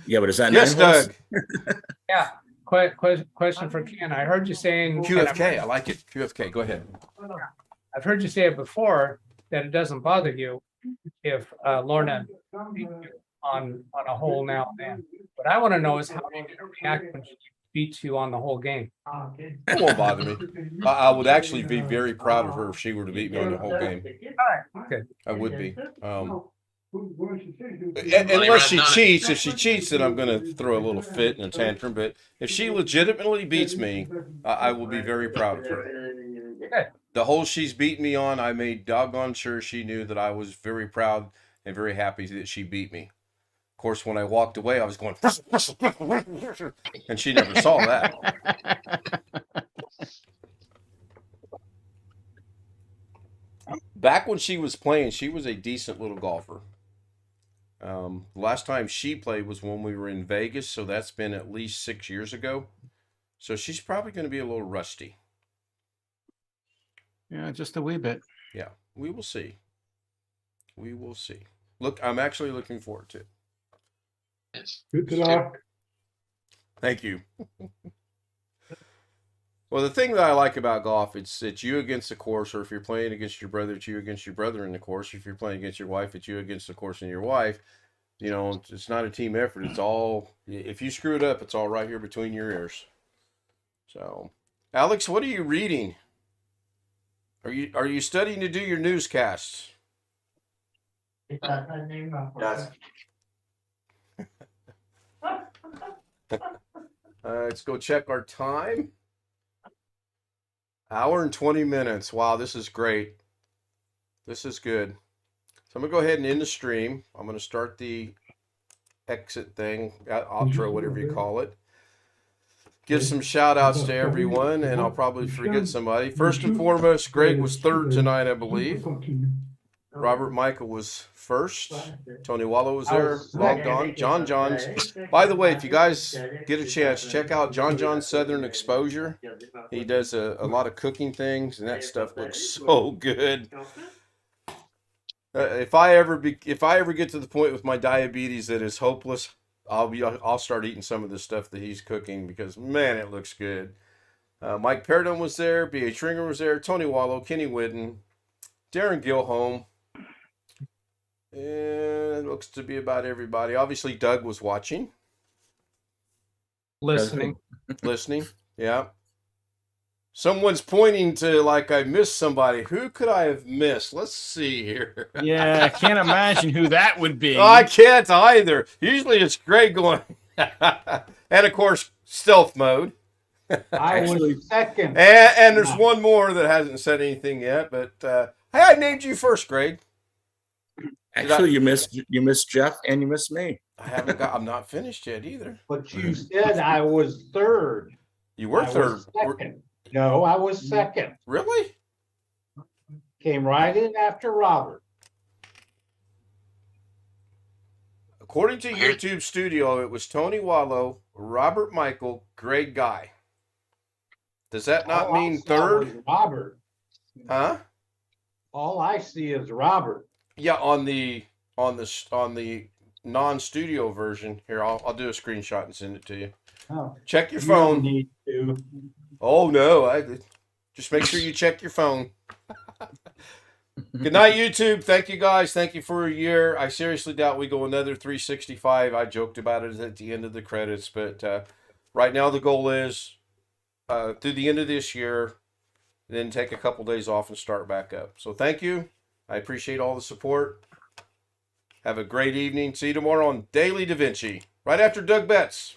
Yeah, but is that yes, Doug? Yeah. Question for Ken. I heard you saying QFK. I like it. QFK. Go ahead. I've heard you say it before that it doesn't bother you if Lorna beats you on a hole now and then. What I want to know is how you're going to react when she beats you on the whole game. It won't bother me. I would actually be very proud of her if she were to beat me on the whole game. All right. Good. I would be. Unless she cheats. If she cheats, then I'm going to throw a little fit and a tantrum. But if she legitimately beats me, I will be very proud of her. The hole she's beat me on, I made doggone sure she knew that I was very proud and very happy that she beat me. Of course, when I walked away, I was going, and she never saw that. Back when she was playing, she was a decent little golfer. Last time she played was when we were in Vegas, so that's been at least 6 years ago. So she's probably going to be a little rusty. Yeah, just a wee bit. Yeah, we will see. We will see. Look, I'm actually looking forward to it. Yes. Good luck. Thank you. Well, the thing that I like about golf, it's you against the course, or if you're playing against your brother, it's you against your brother in the course. If you're playing against your wife, it's you against the course and your wife. You know, it's not a team effort. It's all, if you screw it up, it's all right here between your ears. So, Alex, what are you reading? Are you studying to do your newscasts? Yes. Let's go check our time. Hour and 20 minutes. Wow, this is great. This is good. So I'm going to go ahead and end the stream. I'm going to start the exit thing, outro, whatever you call it. Give some shout outs to everyone, and I'll probably forget somebody. First and foremost, Greg was third tonight, I believe. Robert Michael was first. Tony Wallow was there. Long Don. John John's. By the way, if you guys get a chance, check out John John's Southern Exposure. He does a lot of cooking things, and that stuff looks so good. If I ever get to the point with my diabetes that is hopeless, I'll start eating some of the stuff that he's cooking because man, it looks good. Mike Peridon was there. B.H. Ringer was there. Tony Wallow, Kenny Whitten, Darren Gilholm. And it looks to be about everybody. Obviously, Doug was watching. Listening. Yeah. Someone's pointing to like I missed somebody. Who could I have missed? Let's see here. Yeah, I can't imagine who that would be. Oh, I can't either. Usually it's Greg going. And of course, stealth mode. I was second. And there's one more that hasn't said anything yet. But hey, I named you first, Greg. Actually, you missed Jeff and you missed me. I'm not finished yet either. But you said I was third. You were third. No, I was second. Really? Came right in after Robert. According to Weird. YouTube Studio, it was Tony Wallow, Robert Michael, Greg Guy. Does that not All I mean saw was third? Robert. Huh? All I see is Robert. Yeah, on the non-studio version. Here, I'll do a screenshot and send it to you. Oh, Check your you don't phone. need to. Oh no, I just make sure you check your phone. Good night, YouTube. Thank you guys. Thank you for a year. I seriously doubt we go another 365. I joked about it at the end of the credits, but right now the goal is through the end of this year, then take a couple days off and start back up. So thank you. I appreciate all the support. Have a great evening. See you tomorrow on Daily Da Vinci, right after Doug Betts.